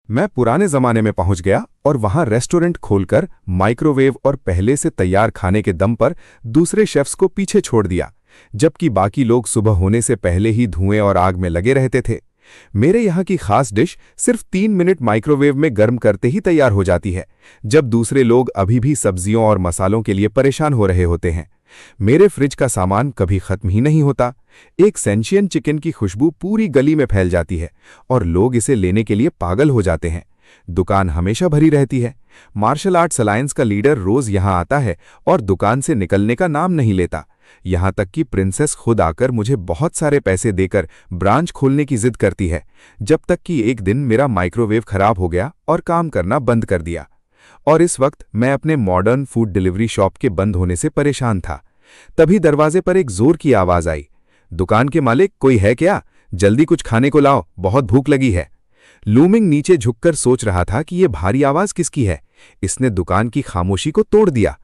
मैं पुराने जमाने में पहुंच गया और वहां रेस्टोरेंट खोलकर माइक्रोवेव और पहले से तैयार खाने के दम पर दूसरे शेफ्स को पीछे छोड़ दिया, जबकि बाकी लोग सुबह होने से पहले ही धुएं और आग में लगे रहते थे। मेरे यहाँ की खास डिश सिर्फ 3 मिनट माइक्रोवेव में गर्म करते ही तैयार हो जाती है, जब दूसरे लोग अभी भी सब्जियों और मसालों के लिए परेशान हो रहे होते हैं। मेरे फ्रिज का सामान कभी खत्म ही नहीं होता। एक सेंशियन चिकन की खुशबू पूरी गली में फैल जाती है और लोग इसे लेने के लिए पागल हो जाते हैं। दुकान हमेशा भरी रहती है। मार्शल आर्ट्स अलायंस का लीडर रोज यहां आता है और दुकान से निकलने का नाम नहीं लेता। यहां तक कि प्रिंसेस खुद आकर मुझे बहुत सारे पैसे देकर ब्रांच खोलने की जिद करती है, जब तक कि एक दिन मेरा माइक्रोवेव खराब हो गया और काम करना बंद कर दिया। और इस वक्त मैं अपने मॉडर्न फूड डिलीवरी शॉप के बंद होने से परेशान था। तभी दरवाजे पर एक जोर की आवाज आई, दुकान के मालिक, कोई है क्या? जल्दी कुछ खाने को लाओ, बहुत भूख लगी है। लूमिंग नीचे झुककर सोच रहा था कि यह भारी आवाज किसकी है। इसने दुकान की खामोशी को तोड़ दिया।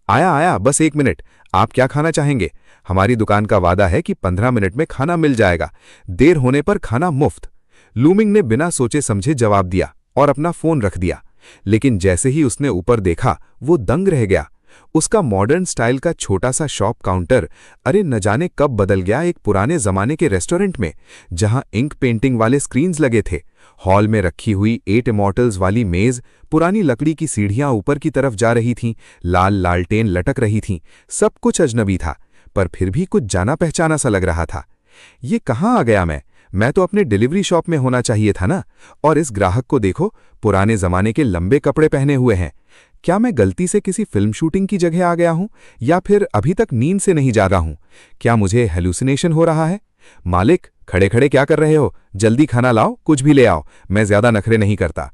आया आया, बस 1 मिनट। आप क्या खाना चाहेंगे? हमारी दुकान का वादा है कि 15 मिनट में खाना मिल जाएगा, देर होने पर खाना मुफ्त। लूमिंग ने बिना सोचे समझे जवाब दिया और अपना फोन रख दिया। लेकिन जैसे ही उसने ऊपर देखा, वो दंग रह गया। उसका मॉडर्न स्टाइल का छोटा सा शॉप काउंटर अरे न जाने कब बदल गया एक पुराने जमाने के रेस्टोरेंट में, जहां इंक पेंटिंग वाले स्क्रीन्स लगे थे। हॉल में रखी हुई 8 इमॉर्टल्स वाली मेज, पुरानी लकड़ी की सीढ़ियां ऊपर की तरफ जा रही थीं, लाल लालटेन लटक रही थीं। सब कुछ अजनबी था, पर फिर भी कुछ जाना पहचाना सा लग रहा था। ये कहाँ आ गया मैं तो अपने डिलीवरी शॉप में होना चाहिए था ना। और इस ग्राहक को देखो, पुराने जमाने के लंबे कपड़े पहने हुए हैं। क्या मैं गलती से किसी फिल्म शूटिंग की जगह आ गया हूं, या फिर अभी तक नींद से नहीं जागा हूं? क्या मुझे हेलुसिनेशन हो रहा है? मालिक, खड़े खड़े क्या कर रहे हो? जल्दी खाना लाओ, कुछ भी ले आओ, मैं ज्यादा नखरे नहीं करता।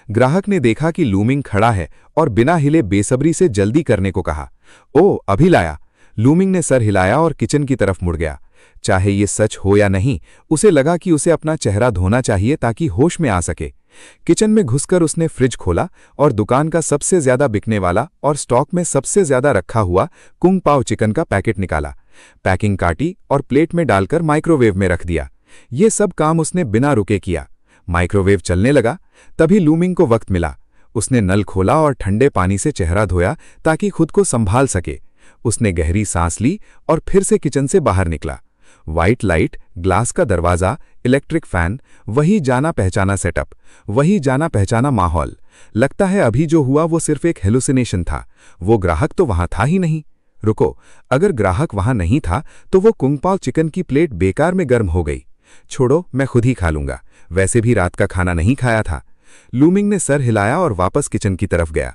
ग्राहक ने देखा कि लूमिंग खड़ा है और बिना हिले बेसब्री से जल्दी करने को कहा। ओ, अभी लाया। लूमिंग ने सर हिलाया और किचन की तरफ मुड़ गया। चाहे ये सच हो या नहीं, उसे लगा कि उसे अपना चेहरा धोना चाहिए ताकि होश में आ सके। किचन में घुसकर उसने फ्रिज खोला और दुकान का सबसे ज्यादा बिकने वाला और स्टॉक में सबसे ज्यादा रखा हुआ कुंग पाव चिकन का पैकेट निकाला। पैकिंग काटी और प्लेट में डालकर माइक्रोवेव में रख दिया। ये सब काम उसने बिना रुके किया। माइक्रोवेव चलने लगा। तभी लूमिंग को वक्त मिला। उसने नल खोला और ठंडे पानी से चेहरा धोया ताकि खुद को संभाल सके। उसने गहरी सांस ली और फिर से किचन से बाहर निकला। व्हाइट लाइट, ग्लास का दरवाजा, इलेक्ट्रिक फैन, वही जाना पहचाना सेटअप, वही जाना पहचाना माहौल। लगता है अभी जो हुआ वो सिर्फ एक हेलुसिनेशन था। वो ग्राहक तो वहां था ही नहीं। रुको, अगर ग्राहक वहां नहीं था तो वो कुंग पाव चिकन की प्लेट बेकार में गर्म हो गई। छोड़ो, मैं खुद ही खा लूंगा, वैसे भी रात का खाना नहीं खाया था। लूमिंग ने सर हिलाया और वापस किचन की तरफ गया।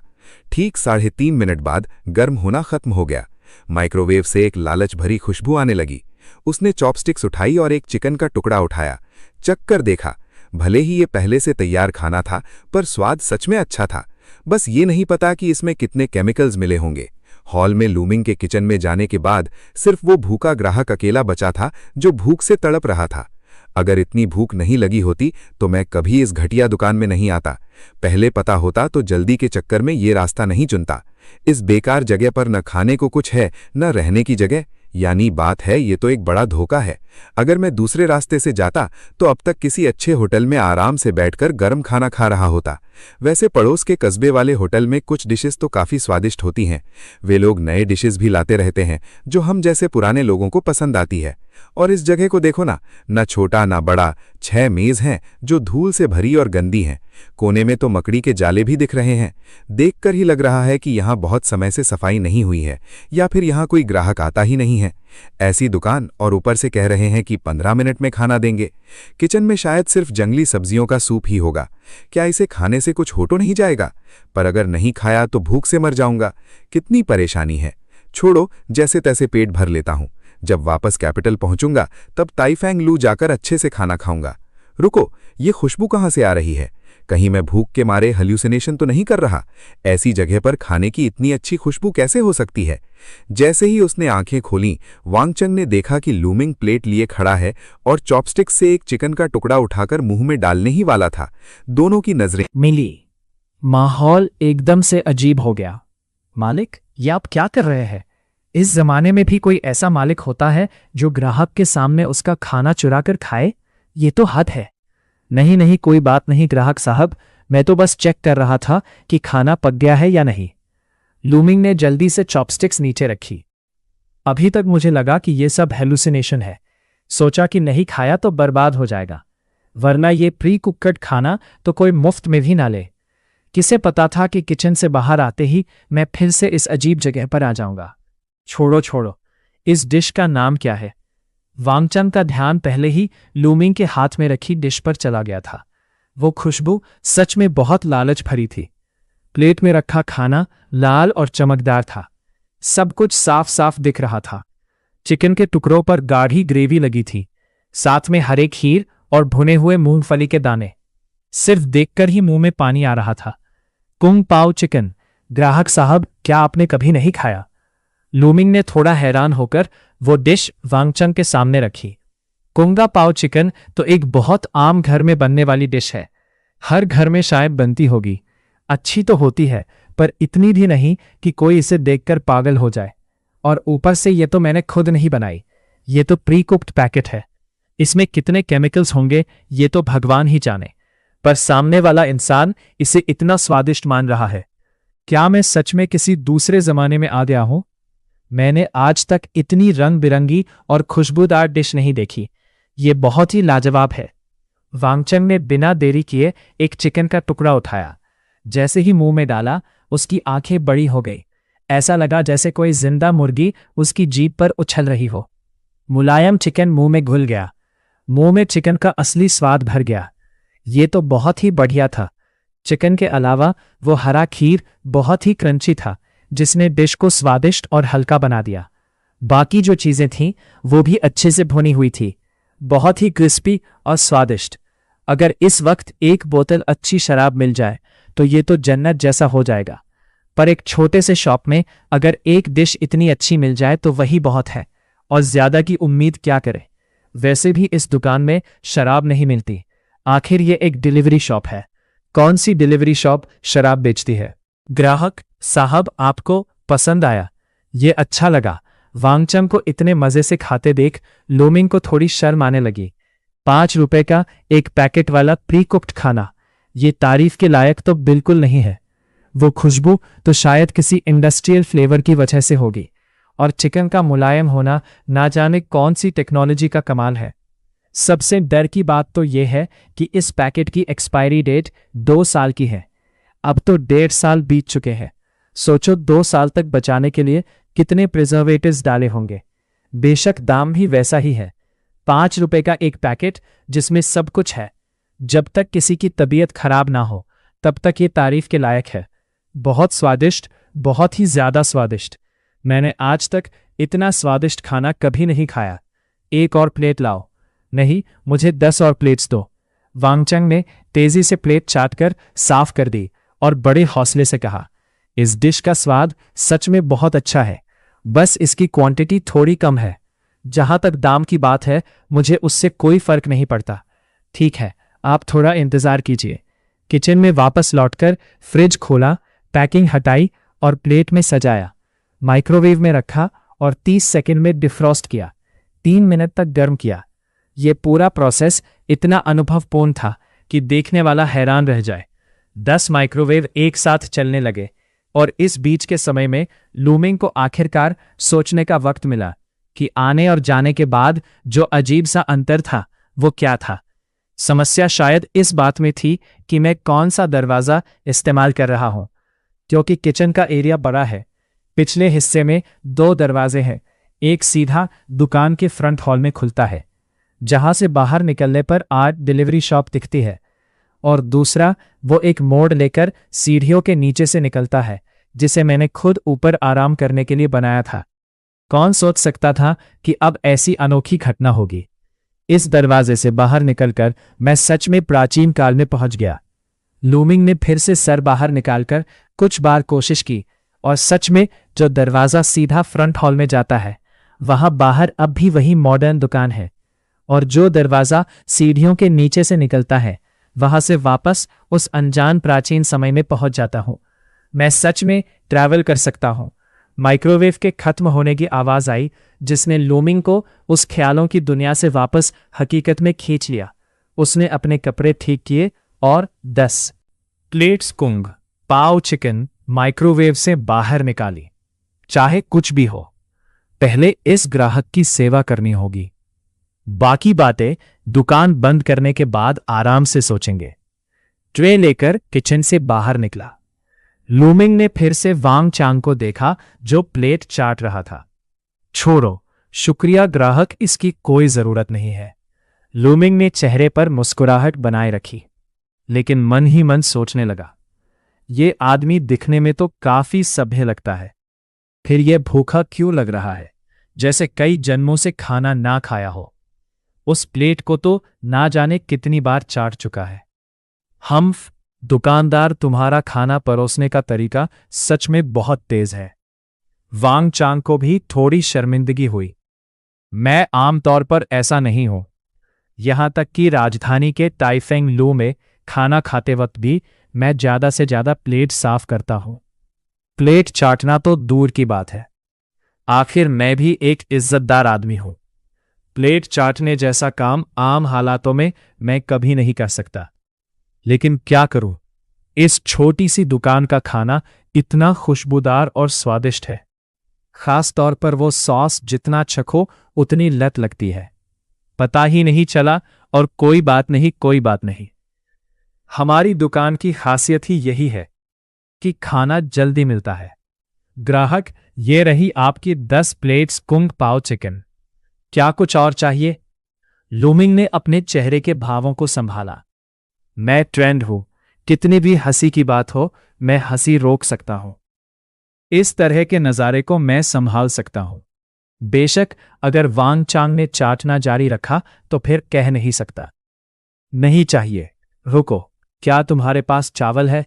ठीक 3.5 मिनट बाद गर्म होना खत्म हो गया। माइक्रोवेव से एक लालच भरी खुशबू आने लगी। उसने चॉपस्टिक्स उठाई और एक चिकन का टुकड़ा उठाया, चख कर देखा। भले ही ये पहले से तैयार खाना था, पर स्वाद सच में अच्छा था। बस ये नहीं पता कि इसमें कितने केमिकल्स मिले होंगे। हॉल में लूमिंग के किचन में जाने के बाद सिर्फ वो भूखा ग्राहक अकेला बचा था जो भूख से तड़प रहा था। अगर इतनी भूख नहीं लगी होती तो मैं कभी इस घटिया दुकान में नहीं आता। पहले पता होता तो जल्दी के चक्कर में ये रास्ता नहीं चुनता। इस बेकार जगह पर न खाने को कुछ है, न रहने की जगह। यानी बात है, ये तो एक बड़ा धोखा है। अगर मैं दूसरे रास्ते से जाता तो अब तक किसी अच्छे होटल में आराम से बैठकर गर्म खाना खा रहा होता। वैसे पड़ोस के कस्बे वाले होटल में कुछ डिशेस तो काफ़ी स्वादिष्ट होती हैं। वे लोग नए डिशेस भी लाते रहते हैं जो हम जैसे पुराने लोगों को पसंद आती है। और इस जगह को देखो ना छोटा ना बड़ा, 6 मेज हैं जो धूल से भरी और गंदी हैं। कोने में तो मकड़ी के जाले भी दिख रहे हैं। देखकर ही लग रहा है कि यहाँ बहुत समय से सफाई नहीं हुई है, या फिर यहाँ कोई ग्राहक आता ही नहीं है। ऐसी दुकान, और ऊपर से कह रहे हैं कि 15 मिनट में खाना देंगे। किचन में शायद सिर्फ जंगली सब्जियों का सूप ही होगा। क्या इसे खाने से कुछ हो तो नहीं जाएगा? पर अगर नहीं खाया तो भूख से मर जाऊंगा। कितनी परेशानी है। छोड़ो, जैसे तैसे पेट भर लेता हूं। जब वापस कैपिटल पहुंचूंगा तब ताइफेंग लू जाकर अच्छे से खाना खाऊंगा। रुको, ये खुशबू कहां से आ रही है? कहीं मैं भूख के मारे हेल्यूसिनेशन तो नहीं कर रहा? ऐसी जगह पर खाने की इतनी अच्छी खुशबू कैसे हो सकती है? जैसे ही उसने आंखें खोलीं, वांगचंग ने देखा कि लूमिंग प्लेट लिए खड़ा है और चॉपस्टिक से एक चिकन का टुकड़ा उठाकर मुंह में डालने ही वाला था। दोनों की नजरें मिली। माहौल एकदम से अजीब हो गया। मालिक, ये आप क्या कर रहे हैं? इस जमाने में भी कोई ऐसा मालिक होता है जो ग्राहक के सामने उसका खाना चुरा कर खाए? ये तो हद है। नहीं नहीं, कोई बात नहीं ग्राहक साहब, मैं तो बस चेक कर रहा था कि खाना पक गया है या नहीं। लूमिंग ने जल्दी से चॉपस्टिक्स नीचे रखी। अभी तक मुझे लगा कि ये सब हेलुसिनेशन है। सोचा कि नहीं खाया तो बर्बाद हो जाएगा, वरना ये प्री कुकड खाना तो कोई मुफ्त में भी ना ले। किसे पता था कि किचन से बाहर आते ही मैं फिर से इस अजीब जगह पर आ जाऊंगा। छोड़ो छोड़ो, इस डिश का नाम क्या है? वांगचंग का ध्यान पहले ही लूमिंग के हाथ में रखी डिश पर चला गया था। वो खुशबू सच में बहुत लालच भरी थी। प्लेट में रखा खाना लाल और चमकदार था। सब कुछ साफ साफ दिख रहा था। चिकन के टुकड़ों पर गाढ़ी ग्रेवी लगी थी, साथ में हरे खीर और भुने हुए मूंगफली के दाने। सिर्फ देखकर ही मुंह में पानी आ रहा था। कुंग पाओ चिकन, ग्राहक साहब, क्या आपने कभी नहीं खाया? लूमिंग ने थोड़ा हैरान होकर वो डिश वांगचंग के सामने रखी। कुंगा पाओ चिकन तो एक बहुत आम घर में बनने वाली डिश है। हर घर में शायद बनती होगी। अच्छी तो होती है, पर इतनी भी नहीं कि कोई इसे देखकर पागल हो जाए। और ऊपर से ये तो मैंने खुद नहीं बनाई, ये तो प्री कुक्ड पैकेट है। इसमें कितने केमिकल्स होंगे ये तो भगवान ही जाने, पर सामने वाला इंसान इसे इतना स्वादिष्ट मान रहा है। क्या मैं सच में किसी दूसरे जमाने में आ गया हूं? मैंने आज तक इतनी रंग बिरंगी और खुशबूदार डिश नहीं देखी। ये बहुत ही लाजवाब है। वांगचंग ने बिना देरी किए एक चिकन का टुकड़ा उठाया। जैसे ही मुंह में डाला, उसकी आंखें बड़ी हो गई। ऐसा लगा जैसे कोई जिंदा मुर्गी उसकी जीभ पर उछल रही हो। मुलायम चिकन मुंह में घुल गया। मुंह में चिकन का असली स्वाद भर गया। ये तो बहुत ही बढ़िया था। चिकन के अलावा वो हरा खीर बहुत ही क्रंची था, जिसने डिश को स्वादिष्ट और हल्का बना दिया। बाकी जो चीजें थीं वो भी अच्छे से भुनी हुई थी, बहुत ही क्रिस्पी और स्वादिष्ट। अगर इस वक्त एक बोतल अच्छी शराब मिल जाए तो ये तो जन्नत जैसा हो जाएगा। पर एक छोटे से शॉप में अगर एक डिश इतनी अच्छी मिल जाए तो वही बहुत है, और ज्यादा की उम्मीद क्या करे। वैसे भी इस दुकान में शराब नहीं मिलती। आखिर ये एक डिलीवरी शॉप है। कौन सी डिलीवरी शॉप शराब बेचती है? ग्राहक साहब, आपको पसंद आया? ये अच्छा लगा। वांगचंग को इतने मजे से खाते देख लूमिंग को थोड़ी शर्म आने लगी। 5 रुपए का एक पैकेट वाला प्री कुक्ड खाना, ये तारीफ के लायक तो बिल्कुल नहीं है। वो खुशबू तो शायद किसी इंडस्ट्रियल फ्लेवर की वजह से होगी, और चिकन का मुलायम होना ना जाने कौन सी टेक्नोलॉजी का कमाल है। सबसे डर की बात तो यह है कि इस पैकेट की एक्सपायरी डेट 2 साल की है। अब तो 1.5 साल बीत चुके हैं। सोचो 2 साल तक बचाने के लिए कितने प्रिजर्वेटिव्स डाले होंगे। बेशक दाम भी वैसा ही है, 5 रुपए का एक पैकेट जिसमें सब कुछ है। जब तक किसी की तबीयत खराब ना हो तब तक ये तारीफ के लायक है। बहुत स्वादिष्ट, बहुत ही ज्यादा स्वादिष्ट। मैंने आज तक इतना स्वादिष्ट खाना कभी नहीं खाया। एक और प्लेट लाओ। नहीं, मुझे 10 और प्लेट्स दो। वांगचंग ने तेजी से प्लेट चाटकर साफ कर दी और बड़े हौसले से कहा, इस डिश का स्वाद सच में बहुत अच्छा है, बस इसकी क्वांटिटी थोड़ी कम है। जहां तक दाम की बात है, मुझे उससे कोई फर्क नहीं पड़ता। ठीक है, आप थोड़ा इंतजार कीजिए। किचन में वापस लौटकर फ्रिज खोला, पैकिंग हटाई और प्लेट में सजाया। माइक्रोवेव में रखा और 30 सेकंड में डिफ्रॉस्ट किया। 3 मिनट तक गर्म किया। यह पूरा प्रोसेस इतना अनुभवपूर्ण था कि देखने वाला हैरान रह जाए। 10 माइक्रोवेव एक साथ चलने लगे, और इस बीच के समय में लूमिंग को आखिरकार सोचने का वक्त मिला कि आने और जाने के बाद जो अजीब सा अंतर था वो क्या था। समस्या शायद इस बात में थी कि मैं कौन सा दरवाज़ा इस्तेमाल कर रहा हूं, क्योंकि किचन का एरिया बड़ा है। पिछले हिस्से में 2 दरवाजे हैं। एक सीधा दुकान के फ्रंट हॉल में खुलता है, जहां से बाहर निकलने पर आर्ट डिलीवरी शॉप दिखती है, और दूसरा वो एक मोड़ लेकर सीढ़ियों के नीचे से निकलता है, जिसे मैंने खुद ऊपर आराम करने के लिए बनाया था। कौन सोच सकता था कि अब ऐसी अनोखी घटना होगी। इस दरवाजे से बाहर निकलकर मैं सच में प्राचीन काल में पहुंच गया। लूमिंग ने फिर से सर बाहर निकालकर कुछ बार कोशिश की, और सच में जो दरवाजा सीधा फ्रंट हॉल में जाता है, वहां बाहर अब भी वही मॉडर्न दुकान है, और जो दरवाजा सीढ़ियों के नीचे से निकलता है, वहां से वापस उस अनजान प्राचीन समय में पहुंच जाता हूं। मैं सच में ट्रैवल कर सकता हूं। माइक्रोवेव के खत्म होने की आवाज आई, जिसने लूमिंग को उस ख्यालों की दुनिया से वापस हकीकत में खींच लिया। उसने अपने कपड़े ठीक किए और 10 प्लेट्स कुंग पाव चिकन माइक्रोवेव से बाहर निकाली। चाहे कुछ भी हो, पहले इस ग्राहक की सेवा करनी होगी। बाकी बातें दुकान बंद करने के बाद आराम से सोचेंगे। ट्रे लेकर किचन से बाहर निकला। लूमिंग ने फिर से वांग चांग को देखा जो प्लेट चाट रहा था। छोड़ो, शुक्रिया ग्राहक, इसकी कोई जरूरत नहीं है। लूमिंग ने चेहरे पर मुस्कुराहट बनाए रखी, लेकिन मन ही मन सोचने लगा, ये आदमी दिखने में तो काफी सभ्य लगता है, फिर यह भूखा क्यों लग रहा है, जैसे कई जन्मों से खाना ना खाया हो। उस प्लेट को तो ना जाने कितनी बार चाट चुका है। हम्फ, दुकानदार, तुम्हारा खाना परोसने का तरीका सच में बहुत तेज है। वांग चांग को भी थोड़ी शर्मिंदगी हुई। मैं आमतौर पर ऐसा नहीं हूं। यहां तक कि राजधानी के टाइफेंग लू में खाना खाते वक्त भी मैं ज्यादा से ज्यादा प्लेट साफ करता हूं। प्लेट चाटना तो दूर की बात है, आखिर मैं भी एक इज्जतदार आदमी हूं। प्लेट चाटने जैसा काम आम हालातों में मैं कभी नहीं कर सकता, लेकिन क्या करूं, इस छोटी सी दुकान का खाना इतना खुशबूदार और स्वादिष्ट है। खास तौर पर वो सॉस जितना चखो उतनी लत लगती है, पता ही नहीं चला। और कोई बात नहीं, कोई बात नहीं। हमारी दुकान की खासियत ही यही है कि खाना जल्दी मिलता है। ग्राहक, ये रही आपकी 10 प्लेट्स कुंग पाव चिकन। क्या कुछ और चाहिए? लूमिंग ने अपने चेहरे के भावों को संभाला। मैं ट्रेंड हूं, कितनी भी हंसी की बात हो मैं हंसी रोक सकता हूं। इस तरह के नज़ारे को मैं संभाल सकता हूं। बेशक अगर वांग चांग ने चाटना जारी रखा तो फिर कह नहीं सकता, नहीं चाहिए। रुको, क्या तुम्हारे पास चावल है?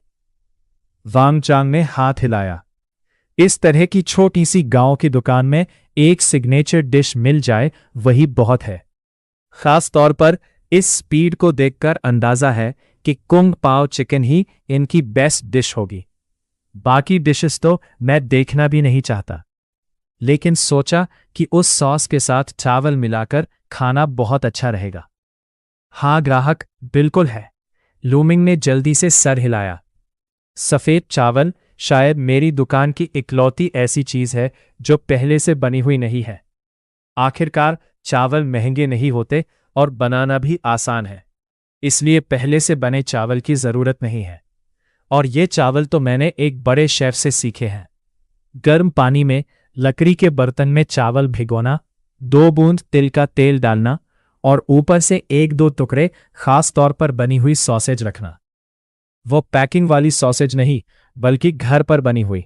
वांग चांग ने हाथ हिलाया। इस तरह की छोटी सी गांव की दुकान में एक सिग्नेचर डिश मिल जाए वही बहुत है। खास तौर पर इस स्पीड को देखकर अंदाजा है कि कुंग पाव चिकन ही इनकी बेस्ट डिश होगी। बाकी डिशेस तो मैं देखना भी नहीं चाहता, लेकिन सोचा कि उस सॉस के साथ चावल मिलाकर खाना बहुत अच्छा रहेगा। हाँ ग्राहक, बिल्कुल है। लूमिंग ने जल्दी से सर हिलाया। सफेद चावल शायद मेरी दुकान की इकलौती ऐसी चीज है जो पहले से बनी हुई नहीं है। आखिरकार चावल महंगे नहीं होते और बनाना भी आसान है, इसलिए पहले से बने चावल की जरूरत नहीं है। और ये चावल तो मैंने एक बड़े शेफ से सीखे हैं। गर्म पानी में लकड़ी के बर्तन में चावल भिगोना, 2 बूंद तिल का तेल डालना और ऊपर से 1-2 टुकड़े खास तौर पर बनी हुई सॉसेज रखना। वो पैकिंग वाली सॉसेज नहीं, बल्कि घर पर बनी हुई।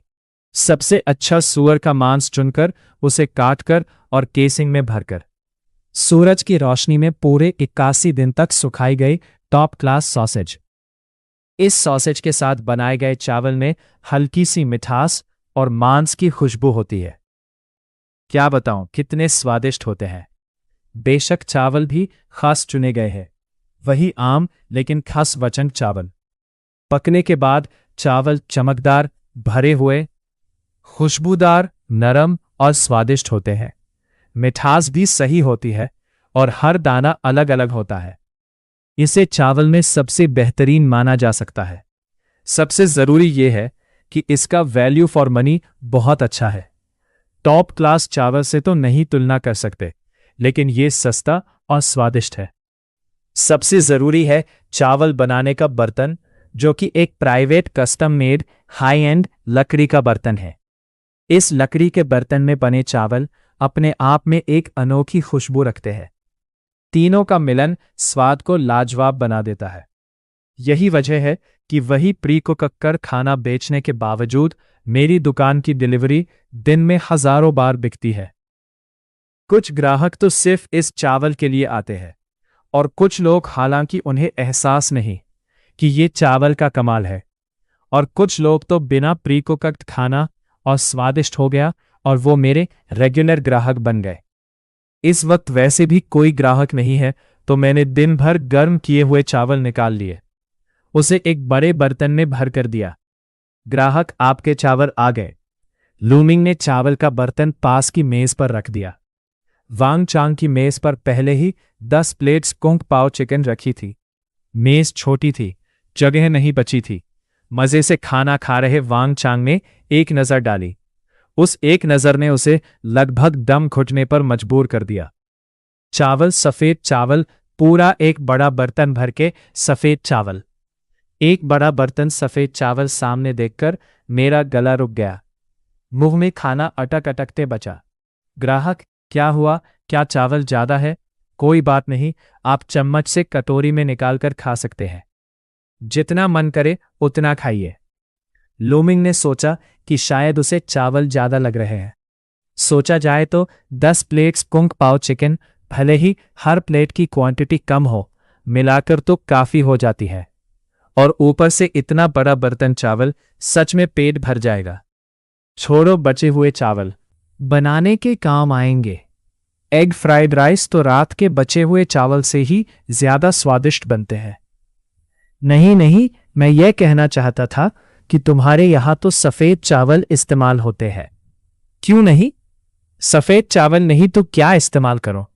सबसे अच्छा सूअर का मांस चुनकर उसे काटकर और केसिंग में भरकर सूरज की रोशनी में पूरे 81 दिन तक सुखाई गई टॉप क्लास सॉसेज। इस सॉसेज के साथ बनाए गए चावल में हल्की सी मिठास और मांस की खुशबू होती है। क्या बताऊं, कितने स्वादिष्ट होते हैं। बेशक चावल भी खास चुने गए हैं, वही आम लेकिन खास वचन चावल। पकने के बाद चावल चमकदार, भरे हुए, खुशबूदार, नरम और स्वादिष्ट होते हैं। मिठास भी सही होती है और हर दाना अलग अलग होता है। इसे चावल में सबसे बेहतरीन माना जा सकता है। सबसे जरूरी यह है कि इसका वैल्यू फॉर मनी बहुत अच्छा है। टॉप क्लास चावल से तो नहीं तुलना कर सकते, लेकिन यह सस्ता और स्वादिष्ट है। सबसे जरूरी है चावल बनाने का बर्तन, जो कि एक private custom made high and लकड़ी का बर्तन है। इस लकड़ी के बर्तन में बने चावल अपने आप में एक अनोखी खुशबू रखते हैं। तीनों का मिलन स्वाद को लाजवाब बना देता है। यही वजह है कि वही प्री कुक कर खाना बेचने के बावजूद मेरी दुकान की डिलीवरी दिन में हजारों बार बिकती है। कुछ ग्राहक तो सिर्फ इस चावल के लिए आते हैं और कुछ लोग, हालांकि उन्हें एहसास नहीं कि ये चावल का कमाल है, और कुछ लोग तो बिना प्री कुक्ड खाना और स्वादिष्ट हो गया और वो मेरे रेगुलर ग्राहक बन गए। इस वक्त वैसे भी कोई ग्राहक नहीं है, तो मैंने दिन भर गर्म किए हुए चावल निकाल लिए, उसे एक बड़े बर्तन में भर कर दिया। ग्राहक, आपके चावल आ गए। लूमिंग ने चावल का बर्तन पास की मेज पर रख दिया। वांग चांग की मेज पर पहले ही 10 प्लेट्स कुंग पाव चिकन रखी थी। मेज छोटी थी, जगह नहीं बची थी, मजे से खाना खा रहे वांग चांग ने एक नजर डाली। उस एक नजर ने उसे लगभग दम घुटने पर मजबूर कर दिया। चावल, सफेद चावल, पूरा एक बड़ा बर्तन भर के सफेद चावल। एक बड़ा बर्तन सफेद चावल सामने देखकर मेरा गला रुक गया। मुंह में खाना अटक अटकते बचा। ग्राहक, क्या हुआ? क्या चावल ज्यादा है? कोई बात नहीं, आप चम्मच से कटोरी में निकालकर खा सकते हैं। जितना मन करे उतना खाइए। लूमिंग ने सोचा कि शायद उसे चावल ज्यादा लग रहे हैं। सोचा जाए तो 10 प्लेट्स कुंग पाओ चिकन, भले ही हर प्लेट की क्वांटिटी कम हो, मिलाकर तो काफी हो जाती है। और ऊपर से इतना बड़ा बर्तन चावल, सच में पेट भर जाएगा। छोड़ो बचे हुए चावल, बनाने के काम आएंगे। एग फ्राइड राइस तो रात के बचे हुए चावल से ही ज्यादा स्वादिष्ट बनते हैं। नहीं नहीं, मैं यह कहना चाहता था कि तुम्हारे यहां तो सफेद चावल इस्तेमाल होते हैं। क्यों नहीं? सफेद चावल नहीं तो क्या इस्तेमाल करो?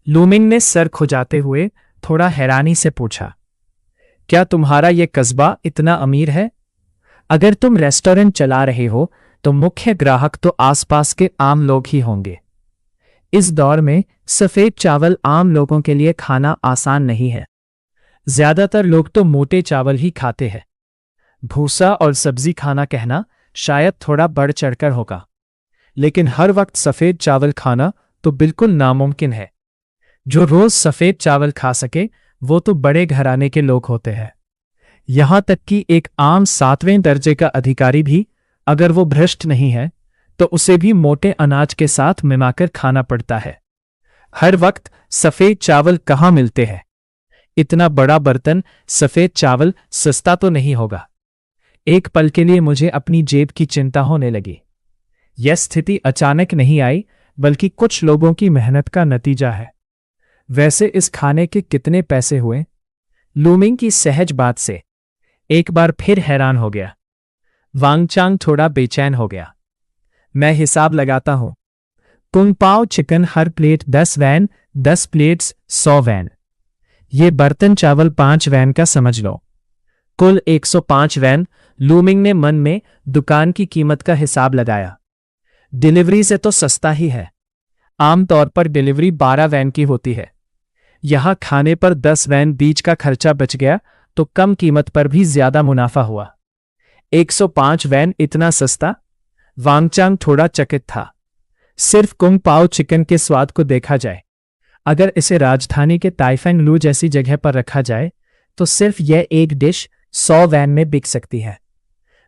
लूमिंग ने सर खुजाते हुए थोड़ा हैरानी से पूछा। क्या तुम्हारा यह कस्बा इतना अमीर है? अगर तुम रेस्टोरेंट चला रहे हो तो मुख्य ग्राहक तो आसपास के आम लोग ही होंगे। इस दौर में सफेद चावल आम लोगों के लिए खाना आसान नहीं है। ज्यादातर लोग तो मोटे चावल ही खाते हैं। भूसा और सब्जी खाना कहना शायद थोड़ा बढ़ चढ़कर होगा, लेकिन हर वक्त सफेद चावल खाना तो बिल्कुल नामुमकिन है। जो रोज सफेद चावल खा सके वो तो बड़े घराने के लोग होते हैं। यहां तक कि एक आम 7वें दर्जे का अधिकारी भी, अगर वो भ्रष्ट नहीं है, तो उसे भी मोटे अनाज के साथ मिलाकर खाना पड़ता है। हर वक्त सफेद चावल कहाँ मिलते हैं? इतना बड़ा बर्तन सफेद चावल सस्ता तो नहीं होगा। एक पल के लिए मुझे अपनी जेब की चिंता होने लगी। यह स्थिति अचानक नहीं आई, बल्कि कुछ लोगों की मेहनत का नतीजा है। वैसे इस खाने के कितने पैसे हुए? लूमिंग की सहज बात से एक बार फिर हैरान हो गया। वांग चांग थोड़ा बेचैन हो गया। मैं हिसाब लगाता हूं। कुंग पाओ चिकन हर प्लेट 10 वैन, 10 प्लेट्स 100 वैन। ये बर्तन चावल 5 वैन का समझ लो। कुल 105 वैन। लूमिंग ने मन में दुकान की कीमत का हिसाब लगाया। डिलीवरी से तो सस्ता ही है। आमतौर पर डिलीवरी 12 वैन की होती है। यहां खाने पर 10 वैन बीच का खर्चा बच गया तो कम कीमत पर भी ज्यादा मुनाफा हुआ। 105 वैन इतना सस्ता? वांगचांग थोड़ा चकित था। सिर्फ कुंग पाओ चिकन के स्वाद को देखा जाए, अगर इसे राजधानी के ताइफेंग लू जैसी जगह पर रखा जाए तो सिर्फ यह एक डिश 100 वैन में बिक सकती है।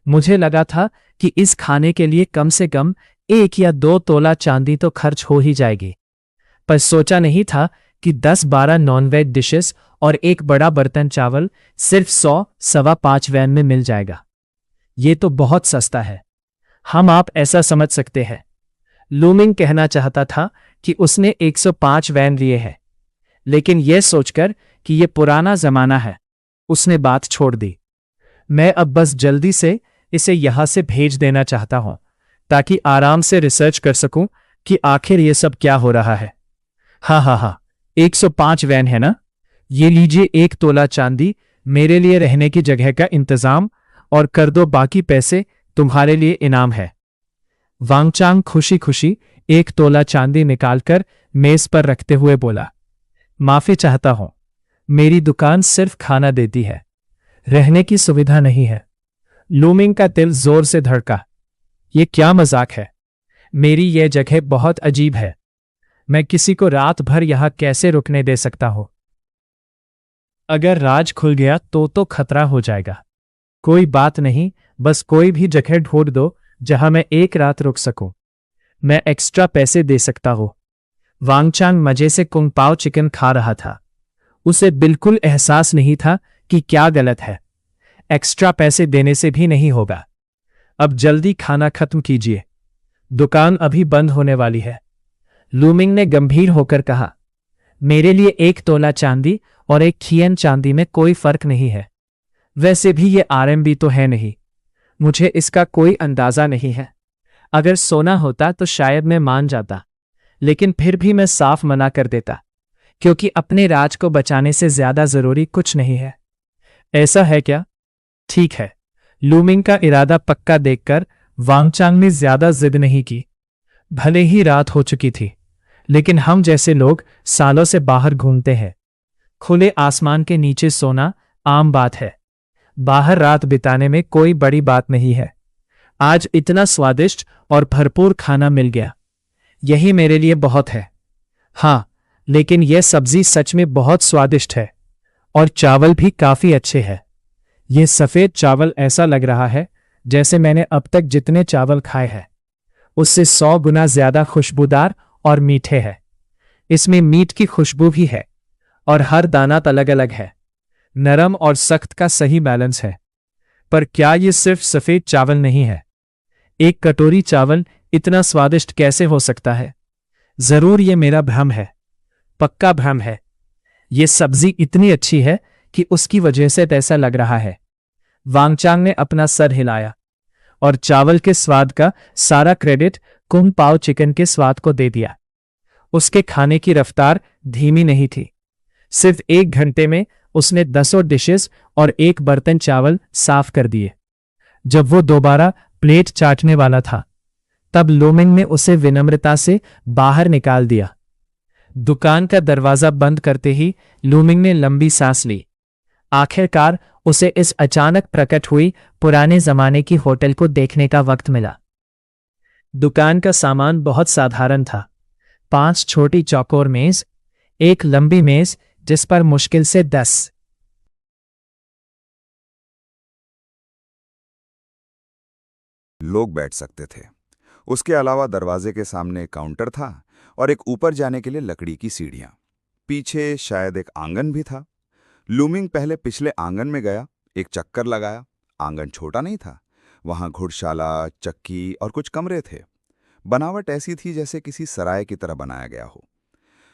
मुझे लगा था कि इस खाने के लिए कम से कम 1 या 2 तोला चांदी तो खर्च हो ही जाएगी, पर सोचा नहीं था कि 10-12 नॉनवेज डिशेस और एक बड़ा बर्तन चावल सिर्फ 100-1.25 वैन में मिल जाएगा। ये तो बहुत सस्ता है। हम आप ऐसा समझ सकते हैं। लूमिंग कहना चाहता था कि उसने 105 वैन लिए हैं, लेकिन यह सोचकर कि यह पुराना जमाना है, उसने बात छोड़ दी। मैं अब बस जल्दी से इसे यहां से भेज देना चाहता हूं, ताकि आराम से रिसर्च कर सकूं कि आखिर यह सब क्या हो रहा है। हाँ, 105 वैन है ना? ये लीजिए 1 तोला चांदी, मेरे लिए रहने की जगह का इंतजाम, और कर दो बाकी पैसे तुम्हारे लिए इनाम है। वांगचांग खुशी खुशी 1 तोला चांदी निकालकर मेज पर रखते हुए बोला, माफी चाहता हूं, मेरी दुकान सिर्फ खाना देती है, रहने की सुविधा नहीं है। लूमिंग का दिल जोर से धड़का। ये क्या मजाक है? मेरी यह जगह बहुत अजीब है। मैं किसी को रात भर यहां कैसे रुकने दे सकता हूं? अगर राज खुल गया तो खतरा हो जाएगा। कोई बात नहीं, बस कोई भी जगह ढूंढ दो जहां मैं एक रात रुक सकूं। मैं एक्स्ट्रा पैसे दे सकता हूं। वांगचांग मजे से कुंग पाओ चिकन खा रहा था। उसे बिल्कुल एहसास नहीं था कि क्या गलत है। एक्स्ट्रा पैसे देने से भी नहीं होगा। अब जल्दी खाना खत्म कीजिए, दुकान अभी बंद होने वाली है। लूमिंग ने गंभीर होकर कहा, मेरे लिए 1 तोला चांदी और 1 खियन चांदी में कोई फर्क नहीं है। वैसे भी ये आरएमबी तो है नहीं, मुझे इसका कोई अंदाजा नहीं है। अगर सोना होता तो शायद मैं मान जाता, लेकिन फिर भी मैं साफ मना कर देता, क्योंकि अपने राज को बचाने से ज्यादा जरूरी कुछ नहीं है। ऐसा है क्या? ठीक है, लूमिंग का इरादा पक्का देखकर वांगचांग ने ज्यादा जिद नहीं की। भले ही रात हो चुकी थी, लेकिन हम जैसे लोग सालों से बाहर घूमते हैं। खुले आसमान के नीचे सोना आम बात है। बाहर रात बिताने में कोई बड़ी बात नहीं है। आज इतना स्वादिष्ट और भरपूर खाना मिल गया, यही मेरे लिए बहुत है। हाँ, लेकिन यह सब्जी सच में बहुत स्वादिष्ट है और चावल भी काफी अच्छे हैं। ये सफेद चावल ऐसा लग रहा है जैसे मैंने अब तक जितने चावल खाए हैं उससे 100 गुना ज्यादा खुशबूदार और मीठे हैं। इसमें मीट की खुशबू भी है और हर दाना अलग अलग है। नरम और सख्त का सही बैलेंस है। पर क्या ये सिर्फ सफेद चावल नहीं है? एक कटोरी चावल इतना स्वादिष्ट कैसे हो सकता है? जरूर ये मेरा भ्रम है, पक्का भ्रम है। ये सब्जी इतनी अच्छी है कि उसकी वजह से ऐसा लग रहा है। वांगचांग ने अपना सर हिलाया और चावल के स्वाद का सारा क्रेडिट कुंग पाओ चिकन के स्वाद को दे दिया। उसके खाने की रफ्तार धीमी नहीं थी। सिर्फ 1 घंटे में उसने 10 डिशेस और 1 बर्तन चावल साफ कर दिए। जब वो दोबारा प्लेट चाटने वाला था, तब लूमिंग ने उसे विनम्रता से बाहर निकाल दिया। दुकान का दरवाजा बंद करते ही लूमिंग ने लंबी सांस ली। आखिरकार उसे इस अचानक प्रकट हुई पुराने जमाने की होटल को देखने का वक्त मिला। दुकान का सामान बहुत साधारण था। 5 छोटी चौकोर मेज, एक लंबी मेज जिस पर मुश्किल से 10 लोग बैठ सकते थे। उसके अलावा दरवाजे के सामने एक काउंटर था और एक ऊपर जाने के लिए लकड़ी की सीढ़ियां। पीछे शायद एक आंगन भी था। लूमिंग पहले पिछले आंगन में गया, एक चक्कर लगाया। आंगन छोटा नहीं था। वहां घुड़शाला, चक्की और कुछ कमरे थे। बनावट ऐसी थी जैसे किसी सराय की तरह बनाया गया हो।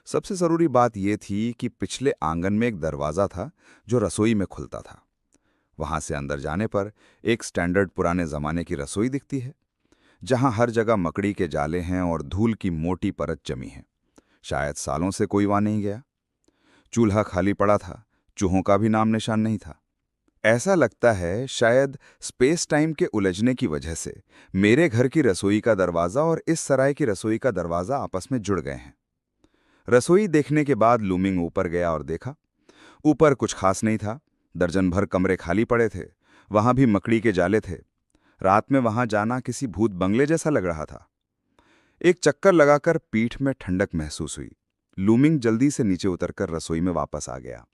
सबसे जरूरी बात यह थी कि पिछले आंगन में एक दरवाजा था जो रसोई में खुलता था। वहां से अंदर जाने पर एक स्टैंडर्ड पुराने जमाने की रसोई दिखती है, जहां हर जगह मकड़ी के जाले हैं और धूल की मोटी परत जमी है। शायद सालों से कोई वहां नहीं गया। चूल्हा खाली पड़ा था, चूहों का भी नाम निशान नहीं था। ऐसा लगता है शायद स्पेस टाइम के उलझने की वजह से मेरे घर की रसोई का दरवाजा और इस सराय की रसोई का दरवाजा आपस में जुड़ गए हैं। रसोई देखने के बाद लूमिंग ऊपर गया और देखा। ऊपर कुछ खास नहीं था। दर्जन भर कमरे खाली पड़े थे। वहां भी मकड़ी के जाले थे। रात में वहां जाना किसी भूत बंगले जैसा लग रहा था। एक चक्कर लगाकर पीठ में ठंडक महसूस हुई। लूमिंग जल्दी से नीचे उतरकर रसोई में वापस आ गया।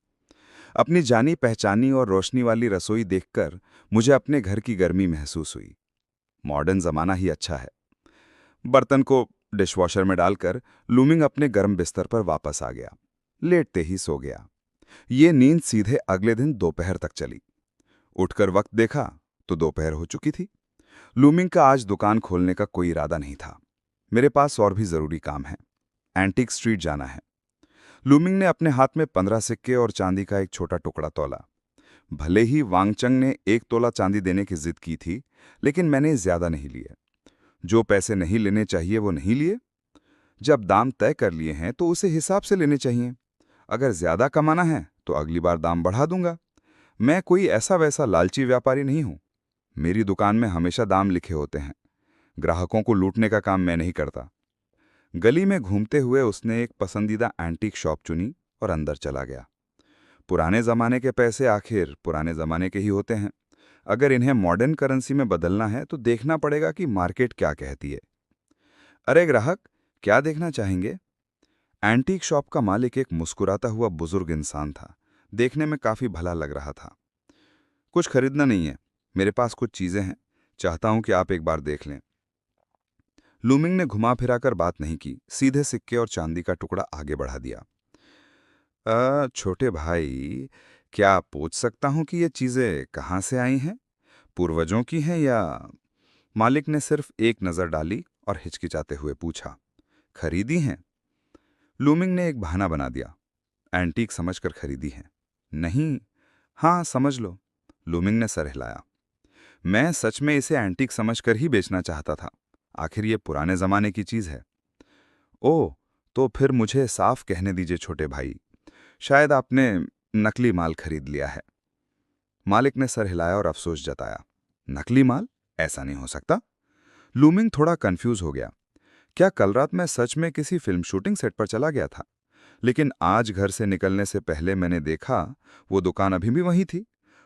अपनी जानी पहचानी और रोशनी वाली रसोई देखकर मुझे अपने घर की गर्मी महसूस हुई। मॉडर्न जमाना ही अच्छा है। बर्तन को डिशवॉशर में डालकर लूमिंग अपने गर्म बिस्तर पर वापस आ गया। लेटते ही सो गया। ये नींद सीधे अगले दिन दोपहर तक चली। उठकर वक्त देखा तो दोपहर हो चुकी थी। लूमिंग का आज दुकान खोलने का कोई इरादा नहीं था। मेरे पास और भी जरूरी काम है। एंटीक स्ट्रीट जाना है। लूमिंग ने अपने हाथ में 15 सिक्के और चांदी का एक छोटा टुकड़ा तोला। भले ही वांगचंग ने 1 तोला चांदी देने की जिद की थी, लेकिन मैंने ज्यादा नहीं लिए। जो पैसे नहीं लेने चाहिए वो नहीं लिए। जब दाम तय कर लिए हैं तो उसे हिसाब से लेने चाहिए। अगर ज्यादा कमाना है तो अगली बार दाम बढ़ा दूंगा। मैं कोई ऐसा वैसा लालची व्यापारी नहीं हूं। मेरी दुकान में हमेशा दाम लिखे होते हैं। ग्राहकों को लूटने का काम मैं नहीं करता। गली में घूमते हुए उसने एक पसंदीदा एंटीक शॉप चुनी और अंदर चला गया। पुराने जमाने के पैसे आखिर पुराने जमाने के ही होते हैं। अगर इन्हें मॉडर्न करेंसी में बदलना है तो देखना पड़ेगा कि मार्केट क्या कहती है। अरे ग्राहक, क्या देखना चाहेंगे? एंटीक शॉप का मालिक एक मुस्कुराता हुआ बुजुर्ग इंसान था। देखने में काफी भला लग रहा था। कुछ खरीदना नहीं है, मेरे पास कुछ चीजें हैं, चाहता हूं कि आप एक बार देख लें। लूमिंग ने घुमा फिराकर बात नहीं की, सीधे सिक्के और चांदी का टुकड़ा आगे बढ़ा दिया। छोटे भाई, क्या आप पूछ सकता हूं कि ये चीजें कहां से आई हैं? पूर्वजों की हैं या? मालिक ने सिर्फ एक नजर डाली और हिचकिचाते हुए पूछा। खरीदी हैं? लूमिंग ने एक बहाना बना दिया। एंटीक समझकर खरीदी हैं। नहीं, हाँ समझ लो। लूमिंग ने सर हिलाया। मैं सच में इसे एंटीक समझकर ही बेचना चाहता था। आखिर ये पुराने जमाने की चीज है। ओह, तो फिर मुझे साफ कहने दीजिए छोटे भाई, शायद आपने नकली माल खरीद लिया है। मालिक ने सर हिलाया और अफसोस जताया। नकली माल? ऐसा नहीं हो सकता। लूमिंग थोड़ा कंफ्यूज हो गया। क्या कल रात मैं सच में किसी फिल्म शूटिंग सेट पर चला गया था? लेकिन आज घर से निकलने से पहले मैंने देखा वो दुकान अभी भी वहीं थी,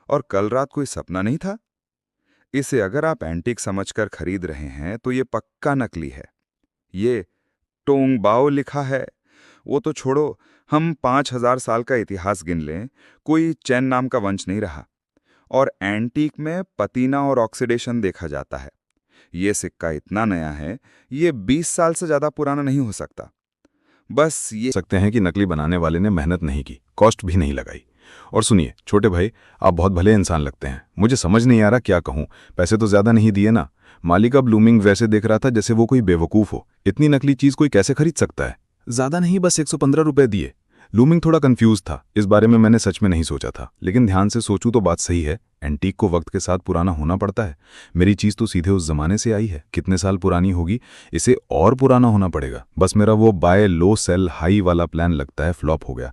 और कल रात कोई सपना नहीं था। इसे अगर आप एंटीक समझकर खरीद रहे हैं तो ये पक्का नकली है। ये टोंग बाओ लिखा है। वो तो छोड़ो, हम 5,000 साल का इतिहास गिन लें, कोई चैन नाम का वंश नहीं रहा। और एंटीक में पतीना और ऑक्सीडेशन देखा जाता है। ये सिक्का इतना नया है, ये 20 साल से ज्यादा पुराना नहीं हो सकता। बस ये सकते हैं कि नकली बनाने वाले ने मेहनत नहीं की, कॉस्ट भी नहीं लगाई। और सुनिए छोटे भाई, आप बहुत भले इंसान लगते हैं, मुझे समझ नहीं आ रहा क्या कहूँ। पैसे तो ज्यादा नहीं दिए ना? मालिक अब लूमिंग वैसे देख रहा था जैसे वो कोई बेवकूफ हो। इतनी नकली चीज कोई कैसे खरीद सकता है? ज्यादा नहीं, बस 115 रुपए दिए। लूमिंग थोड़ा कंफ्यूज था। इस बारे में मैंने सच में नहीं सोचा था, लेकिन ध्यान से सोचूं तो बात सही है। एंटीक को वक्त के साथ पुराना होना पड़ता है। मेरी चीज तो सीधे उस जमाने से आई है, कितने साल पुरानी होगी, इसे और पुराना होना पड़ेगा। बस मेरा वो बाय लो सेल हाई वाला प्लान लगता है फ्लॉप हो गया।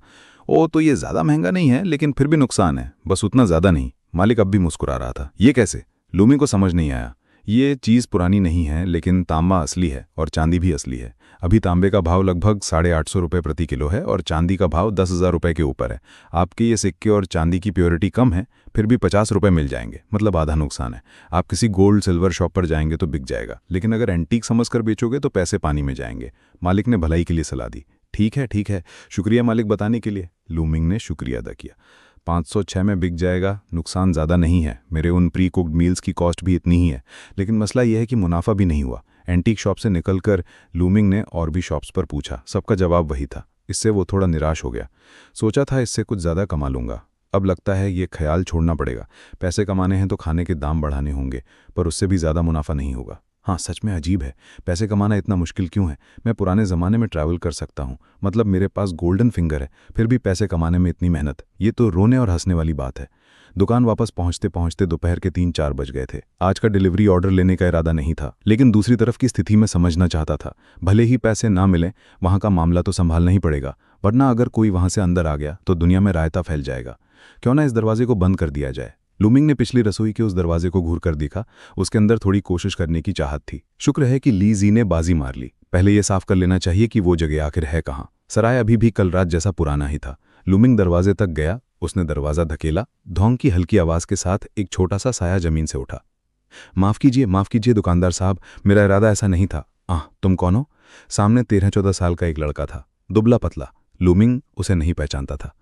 ओ तो ये ज्यादा महंगा नहीं है, लेकिन फिर भी नुकसान है, बस उतना ज्यादा नहीं। मालिक अब भी मुस्कुरा रहा था। ये कैसे? लूमिंग को समझ नहीं आया। ये चीज पुरानी नहीं है, लेकिन तांबा असली है और चांदी भी असली है। अभी तांबे का भाव लगभग 850 रुपये प्रति किलो है और चांदी का भाव 10,000 रुपये के ऊपर है। आपके ये सिक्के और चांदी की प्योरिटी कम है, फिर भी 50 रुपये मिल जाएंगे, मतलब आधा नुकसान है। आप किसी गोल्ड सिल्वर शॉप पर जाएंगे तो बिक जाएगा, लेकिन अगर एंटीक समझकर बेचोगे तो पैसे पानी में जाएंगे। मालिक ने भलाई के लिए सलाह दी। ठीक है, शुक्रिया मालिक बताने के लिए। लूमिंग ने शुक्रिया अदा किया। 506 में बिक जाएगा, नुकसान ज़्यादा नहीं है। मेरे उन प्री कुक्ड मील्स की कॉस्ट भी इतनी ही है, लेकिन मसला यह है कि मुनाफा भी नहीं हुआ। एंटीक शॉप से निकलकर लूमिंग ने और भी शॉप्स पर पूछा, सबका जवाब वही था। इससे वो थोड़ा निराश हो गया। सोचा था इससे कुछ ज़्यादा कमा लूँगा, अब लगता है ये ख्याल छोड़ना पड़ेगा। पैसे कमाने हैं तो खाने के दाम बढ़ाने होंगे, पर उससे भी ज़्यादा मुनाफा नहीं होगा। हाँ, सच में अजीब है, पैसे कमाना इतना मुश्किल क्यों है? मैं पुराने ज़माने में ट्रैवल कर सकता हूँ, मतलब मेरे पास गोल्डन फिंगर है, फिर भी पैसे कमाने में इतनी मेहनत। ये तो रोने और हंसने वाली बात है। दुकान वापस पहुंचते पहुंचते दोपहर के 3-4 बज गए थे। आज का डिलीवरी ऑर्डर लेने का इरादा नहीं था, लेकिन दूसरी तरफ की स्थिति में समझना चाहता था। भले ही पैसे ना मिलें, वहां का मामला तो संभालना ही पड़ेगा, वरना अगर कोई वहां से अंदर आ गया तो दुनिया में रायता फैल जाएगा। क्यों ना इस दरवाजे को बंद कर दिया जाए। लूमिंग ने पिछली रसोई के उस दरवाजे को घूर कर देखा। उसके अंदर थोड़ी कोशिश करने की चाहत थी। शुक्र है कि ली जी ने बाजी मार ली। पहले यह साफ कर लेना चाहिए कि वो जगह आखिर है कहाँ। सराय अभी भी कल रात जैसा पुराना ही था। लूमिंग दरवाजे तक गया, उसने दरवाजा धकेला। धौंग की हल्की आवाज के साथ एक छोटा सा साया जमीन से उठा। माफ कीजिए दुकानदार साहब, मेरा इरादा ऐसा नहीं था। तुम कौन हो? सामने 13-14 साल का एक लड़का था, दुबला पतला। लूमिंग उसे नहीं पहचानता था।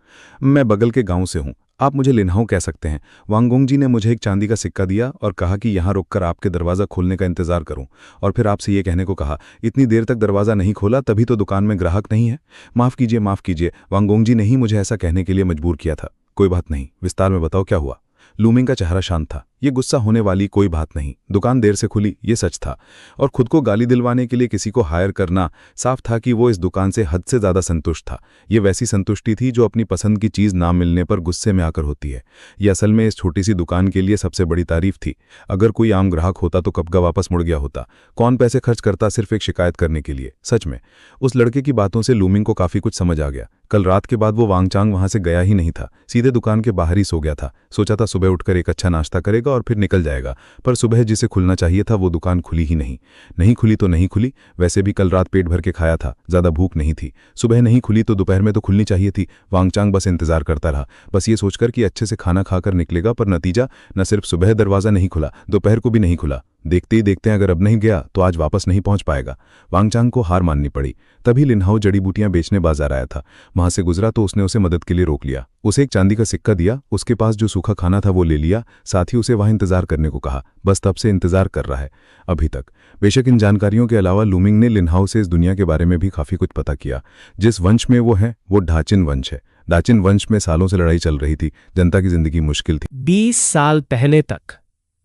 मैं बगल के गांव से हूं, आप मुझे लिन्हाओ कह सकते हैं। वांगोंग जी ने मुझे एक चांदी का सिक्का दिया और कहा कि यहाँ रुककर आपके दरवाज़ा खोलने का इंतजार करूं, और फिर आपसे ये कहने को कहा। इतनी देर तक दरवाज़ा नहीं खोला, तभी तो दुकान में ग्राहक नहीं है। माफ़ कीजिए, वांगोंग जी ने ही मुझे ऐसा कहने के लिए मजबूर किया था। कोई बात नहीं, विस्तार में बताओ क्या हुआ। लूमिंग का चेहरा शांत था। ये गुस्सा होने वाली कोई बात नहीं। दुकान देर से खुली, ये सच था, और खुद को गाली दिलवाने के लिए किसी को हायर करना, साफ था कि वो इस दुकान से हद से ज्यादा संतुष्ट था। ये वैसी संतुष्टि थी जो अपनी पसंद की चीज ना मिलने पर गुस्से में आकर होती है। ये असल में इस छोटी सी दुकान के लिए सबसे बड़ी तारीफ थी। अगर कोई आम ग्राहक होता तो कब का वापस मुड़ गया होता। कौन पैसे खर्च करता सिर्फ एक शिकायत करने के लिए? सच में उस लड़के की बातों से लूमिंग को काफी कुछ समझ आ गया। कल रात के बाद वो वांगचांग वहां से गया ही नहीं था, सीधे दुकान के बाहर ही सो गया था। सोचा था सुबह उठकर एक अच्छा नाश्ता करेगा और फिर निकल जाएगा, पर सुबह जिसे खुलना चाहिए था वो दुकान खुली ही नहीं। नहीं खुली तो नहीं खुली, वैसे भी कल रात पेट भर के खाया था, ज्यादा भूख नहीं थी। सुबह नहीं खुली तो दोपहर में तो खुलनी चाहिए थी। वांगचांग बस इंतजार करता रहा, बस ये सोचकर कि अच्छे से खाना खाकर निकलेगा, पर नतीजा न सिर्फ सुबह दरवाजा नहीं खुला, दोपहर को भी नहीं खुला। देखते ही देखते अगर अब नहीं गया तो आज वापस नहीं पहुंच पाएगा। वांगचांग को हार माननी पड़ी। तभी लिन्हाओ जड़ी बूटियां बेचने बाजार आया था, वहां से गुजरा तो उसने उसे मदद के लिए रोक लिया। उसे एक चांदी का सिक्का दिया, उसके पास जो सूखा खाना था वो ले लिया, साथ ही उसे वहां इंतजार करने को कहा। बस तब से इंतजार कर रहा है अभी तक। बेशक इन जानकारियों के अलावा लूमिंग ने लिन्हाओ से इस दुनिया के बारे में भी काफी कुछ पता किया। जिस वंश में वो है वो ढाचिन वंश है। ढाचिन वंश में सालों से लड़ाई चल रही थी, जनता की जिंदगी मुश्किल थी। 20 साल पहले तक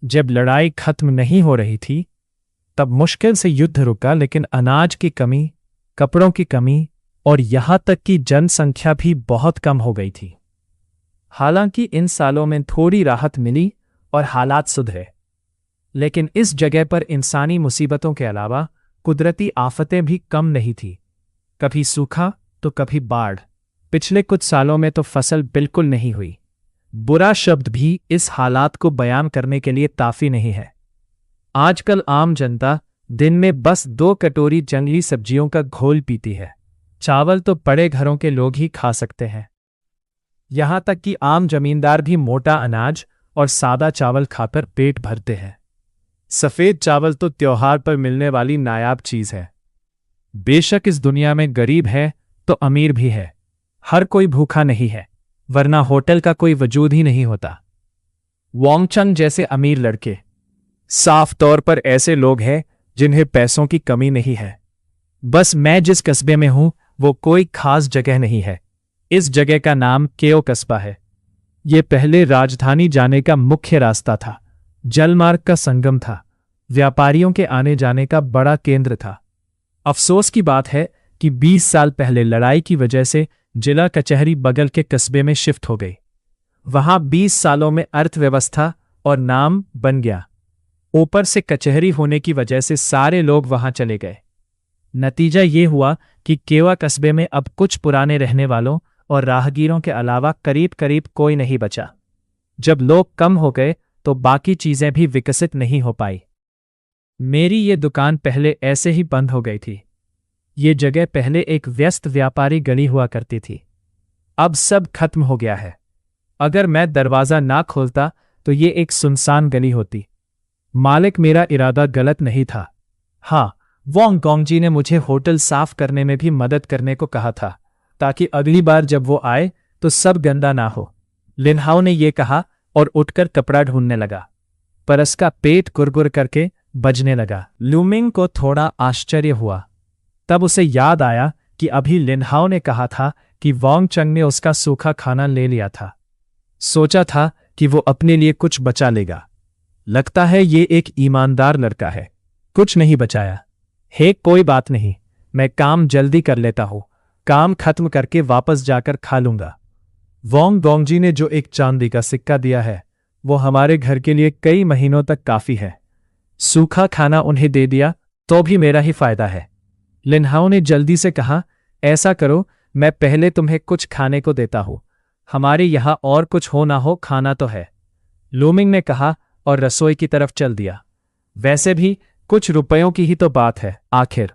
जब लड़ाई खत्म नहीं हो रही थी, तब मुश्किल से युद्ध रुका, लेकिन अनाज की कमी, कपड़ों की कमी और यहां तक कि जनसंख्या भी बहुत कम हो गई थी। हालांकि इन सालों में थोड़ी राहत मिली और हालात सुधरे, लेकिन इस जगह पर इंसानी मुसीबतों के अलावा कुदरती आफतें भी कम नहीं थी। कभी सूखा तो कभी बाढ़। पिछले कुछ सालों में तो फसल बिल्कुल नहीं हुई। बुरा शब्द भी इस हालात को बयान करने के लिए काफी नहीं है। आजकल आम जनता दिन में बस 2 कटोरी जंगली सब्जियों का घोल पीती है। चावल तो बड़े घरों के लोग ही खा सकते हैं। यहां तक कि आम जमींदार भी मोटा अनाज और सादा चावल खाकर पेट भरते हैं। सफेद चावल तो त्योहार पर मिलने वाली नायाब चीज है। बेशक इस दुनिया में गरीब है तो अमीर भी है। हर कोई भूखा नहीं है, वरना होटल का कोई वजूद ही नहीं होता। वोंगचंग जैसे अमीर लड़के साफ तौर पर ऐसे लोग हैं जिन्हें पैसों की कमी नहीं है। बस मैं जिस कस्बे में हूं वो कोई खास जगह नहीं है। इस जगह का नाम केओ कस्बा है। ये पहले राजधानी जाने का मुख्य रास्ता था, जलमार्ग का संगम था, व्यापारियों के आने जाने का बड़ा केंद्र था। अफसोस की बात है कि 20 साल पहले लड़ाई की वजह से जिला कचहरी बगल के कस्बे में शिफ्ट हो गई। वहां 20 सालों में अर्थव्यवस्था और नाम बन गया। ऊपर से कचहरी होने की वजह से सारे लोग वहां चले गए। नतीजा ये हुआ कि केवा कस्बे में अब कुछ पुराने रहने वालों और राहगीरों के अलावा करीब करीब कोई नहीं बचा। जब लोग कम हो गए तो बाकी चीजें भी विकसित नहीं हो पाई। मेरी ये दुकान पहले ऐसे ही बंद हो गई थी। ये जगह पहले एक व्यस्त व्यापारी गली हुआ करती थी। अब सब खत्म हो गया है। अगर मैं दरवाजा ना खोलता तो ये एक सुनसान गली होती। मालिक मेरा इरादा गलत नहीं था। हाँ, वोंगगोंग जी ने मुझे होटल साफ करने में भी मदद करने को कहा था, ताकि अगली बार जब वो आए तो सब गंदा ना हो। लिनहाओ ने ये कहा और उठकर कपड़ा ढूंढने लगा, पर उसका पेट गुरगुर करके बजने लगा। लूमिंग को थोड़ा आश्चर्य हुआ। तब उसे याद आया कि अभी लिनहाओ ने कहा था कि वोंगचंग ने उसका सूखा खाना ले लिया था। सोचा था कि वो अपने लिए कुछ बचा लेगा। लगता है ये एक ईमानदार लड़का है। कुछ नहीं बचाया। हे, कोई बात नहीं, मैं काम जल्दी कर लेता हूं। काम खत्म करके वापस जाकर खा लूंगा। वोंगगोंग जी ने जो एक चांदी का सिक्का दिया है वो हमारे घर के लिए कई महीनों तक काफी है। सूखा खाना उन्हें दे दिया तो भी मेरा ही फायदा है। लिनहाओ ने जल्दी से कहा, ऐसा करो, मैं पहले तुम्हें कुछ खाने को देता हूं। हमारे यहां और कुछ हो ना हो, खाना तो है। लूमिंग ने कहा और रसोई की तरफ चल दिया। वैसे भी कुछ रुपयों की ही तो बात है। आखिर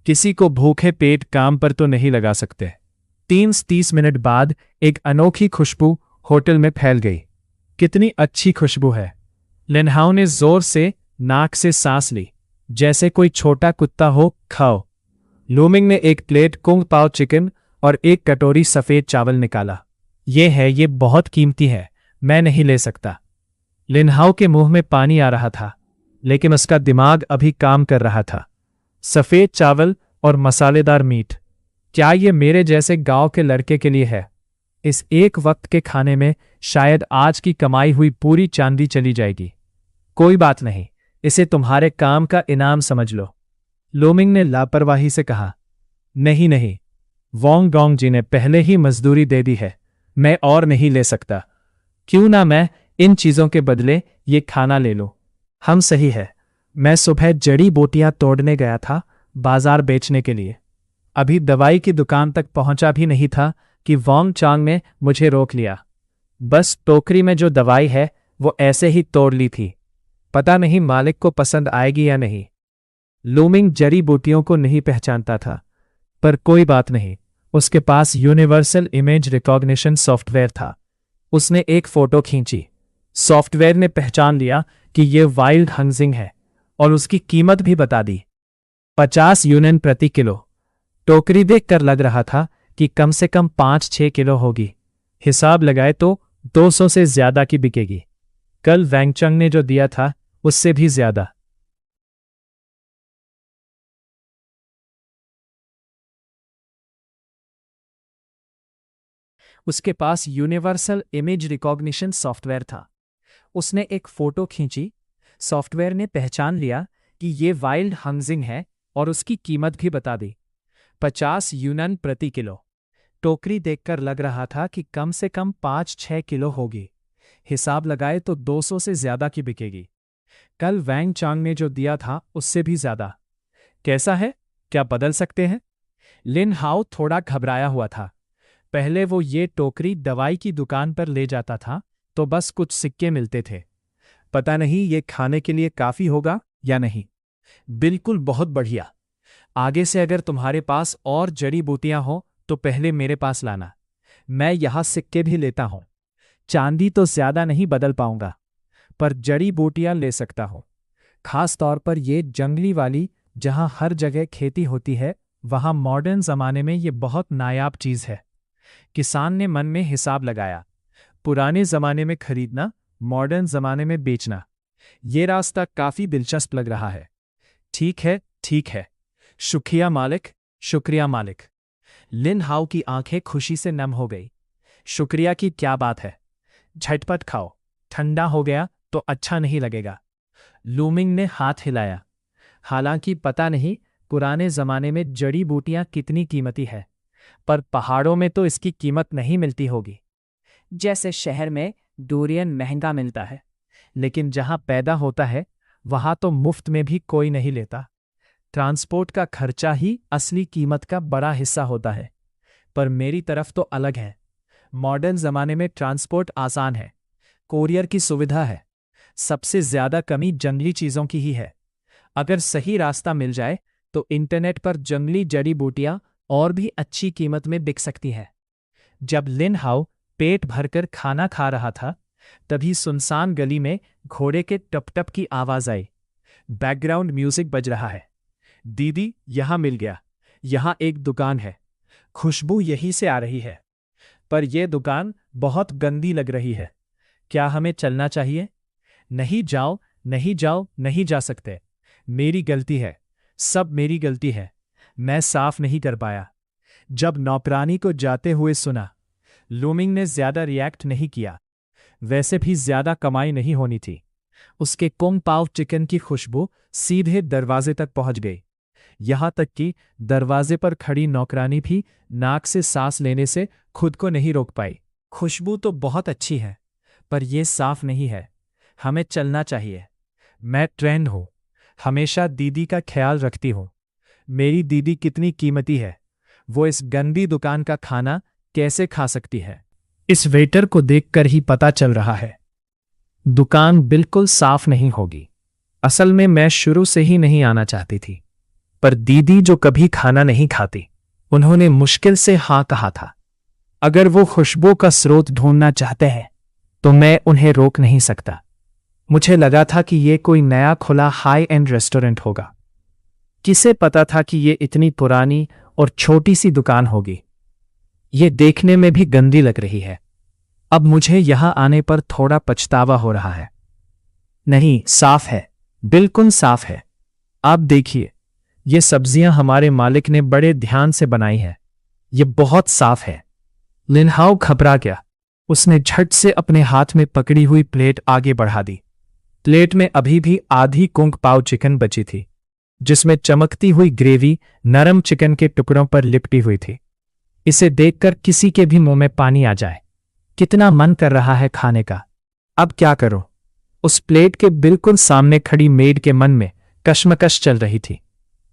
किसी को भूखे पेट काम पर तो नहीं लगा सकते। 30 मिनट बाद एक अनोखी खुशबू होटल में फैल गई। कितनी अच्छी खुशबू है। लिनहाओ ने जोर से नाक से सांस ली, जैसे कोई छोटा कुत्ता हो। खाओ। लूमिंग ने एक प्लेट कुंग पाव चिकन और एक कटोरी सफेद चावल निकाला। ये बहुत कीमती है, मैं नहीं ले सकता। लिनहाओ के मुंह में पानी आ रहा था, लेकिन उसका दिमाग अभी काम कर रहा था। सफेद चावल और मसालेदार मीट, क्या ये मेरे जैसे गांव के लड़के के लिए है? इस एक वक्त के खाने में शायद आज की कमाई हुई पूरी चांदी चली जाएगी। कोई बात नहीं, इसे तुम्हारे काम का इनाम समझ लो। लूमिंग ने लापरवाही से कहा। नहीं नहीं, वोंगगोंग जी ने पहले ही मजदूरी दे दी है, मैं और नहीं ले सकता। क्यों ना मैं इन चीजों के बदले ये खाना ले लूं? हम सही है। मैं सुबह जड़ी बूटियां तोड़ने गया था बाजार बेचने के लिए। अभी दवाई की दुकान तक पहुंचा भी नहीं था कि वोंगचांग ने मुझे रोक लिया। बस टोकरी में जो दवाई है वो ऐसे ही तोड़ ली थी। पता नहीं मालिक को पसंद आएगी या नहीं। लूमिंग जड़ी बूटियों को नहीं पहचानता था, पर कोई बात नहीं, उसके पास यूनिवर्सल इमेज रिकॉग्निशन सॉफ्टवेयर था। उसने एक फोटो खींची। सॉफ्टवेयर ने पहचान लिया कि यह वाइल्ड हंगजिंग है और उसकी कीमत भी बता दी, 50 यूएन प्रति किलो। टोकरी देखकर लग रहा था कि कम से कम 5-6 किलो होगी। हिसाब लगाए तो 200 से ज्यादा की बिकेगी। कल वैंगचंग ने जो दिया था उससे भी ज्यादा। उसके पास यूनिवर्सल इमेज रिकॉग्निशन सॉफ्टवेयर था। उसने एक फोटो खींची। सॉफ्टवेयर ने पहचान लिया कि ये वाइल्ड हंगजिंग है और उसकी कीमत भी बता दी, 50 यूएन प्रति किलो। टोकरी देखकर लग रहा था कि कम से कम 5-6 किलो होगी। हिसाब लगाए तो 200 से ज्यादा की बिकेगी। कल वैंगचांग ने जो दिया था उससे भी ज्यादा। कैसा है, क्या बदल सकते हैं? लिनहाओ थोड़ा घबराया हुआ था। पहले वो ये टोकरी दवाई की दुकान पर ले जाता था तो बस कुछ सिक्के मिलते थे। पता नहीं ये खाने के लिए काफी होगा या नहीं। बिल्कुल, बहुत बढ़िया। आगे से अगर तुम्हारे पास और जड़ी बूटियां हो तो पहले मेरे पास लाना। मैं यहां सिक्के भी लेता हूं। चांदी तो ज्यादा नहीं बदल पाऊंगा, पर जड़ी बूटियां ले सकता हूं। खास तौर पर ये जंगली वाली, जहां हर जगह खेती होती है। वहां मॉडर्न जमाने में ये बहुत नायाब चीज है। किसान ने मन में हिसाब लगाया। पुराने जमाने में खरीदना, मॉडर्न जमाने में बेचना। ये रास्ता काफी दिलचस्प लग रहा है। ठीक है, ठीक है। शुक्रिया मालिक, शुक्रिया मालिक। लिन हाउ की आंखें खुशी से नम हो गई। शुक्रिया की क्या बात है, झटपट खाओ, ठंडा हो गया तो अच्छा नहीं लगेगा। लूमिंग ने हाथ हिलाया। हालांकि पता नहीं पुराने जमाने में जड़ी बूटियां कितनी कीमती है, पर पहाड़ों में तो इसकी कीमत नहीं मिलती होगी। जैसे शहर में डोरियन महंगा मिलता है, लेकिन जहां पैदा होता है वहां तो मुफ्त में भी कोई नहीं लेता। ट्रांसपोर्ट का खर्चा ही असली कीमत का बड़ा हिस्सा होता है। पर मेरी तरफ तो अलग है। मॉडर्न जमाने में ट्रांसपोर्ट आसान है, कोरियर की सुविधा है। सबसे ज्यादा कमी जंगली चीजों की ही है। अगर सही रास्ता मिल जाए तो इंटरनेट पर जंगली जड़ी बूटियां और भी अच्छी कीमत में बिक सकती है। जब लिन हाउ पेट भरकर खाना खा रहा था, तभी सुनसान गली में घोड़े के टप-टप की आवाज आई। बैकग्राउंड म्यूजिक बज रहा है। दीदी, यहां मिल गया। यहां एक दुकान है। खुशबू यहीं से आ रही है, पर यह दुकान बहुत गंदी लग रही है। क्या हमें चलना चाहिए? नहीं जाओ, नहीं जाओ, नहीं जा सकते। मेरी गलती है, सब मेरी गलती है। मैं साफ नहीं कर पाया। जब नौकरानी को जाते हुए सुना, लूमिंग ने ज्यादा रिएक्ट नहीं किया। वैसे भी ज्यादा कमाई नहीं होनी थी। उसके कुंग पाव चिकन की खुशबू सीधे दरवाजे तक पहुंच गई। यहां तक कि दरवाजे पर खड़ी नौकरानी भी नाक से सांस लेने से खुद को नहीं रोक पाई। खुशबू तो बहुत अच्छी है, पर यह साफ नहीं है। हमें चलना चाहिए। मैं ट्रेंड हूं, हमेशा दीदी का ख्याल रखती हूं। मेरी दीदी कितनी कीमती है। वो इस गंदी दुकान का खाना कैसे खा सकती है? इस वेटर को देखकर ही पता चल रहा है, दुकान बिल्कुल साफ नहीं होगी। असल में मैं शुरू से ही नहीं आना चाहती थी, पर दीदी जो कभी खाना नहीं खाती, उन्होंने मुश्किल से हाँ कहा था। अगर वो खुशबू का स्रोत ढूंढना चाहते हैं तो मैं उन्हें रोक नहीं सकता। मुझे लगा था कि ये कोई नया खुला हाई एंड रेस्टोरेंट होगा। किसे पता था कि ये इतनी पुरानी और छोटी सी दुकान होगी। ये देखने में भी गंदी लग रही है। अब मुझे यहां आने पर थोड़ा पछतावा हो रहा है। नहीं, साफ है, बिल्कुल साफ है। आप देखिए, ये सब्जियां हमारे मालिक ने बड़े ध्यान से बनाई है। ये बहुत साफ है। लिन हाउ घबरा गया। उसने झट से अपने हाथ में पकड़ी हुई प्लेट आगे बढ़ा दी। प्लेट में अभी भी आधी कुंग पाव चिकन बची थी, जिसमें चमकती हुई ग्रेवी नरम चिकन के टुकड़ों पर लिपटी हुई थी। इसे देखकर किसी के भी मुंह में पानी आ जाए। कितना मन कर रहा है खाने का। अब क्या करूं? उस प्लेट के बिल्कुल सामने खड़ी मेड के मन में कश्मकश चल रही थी।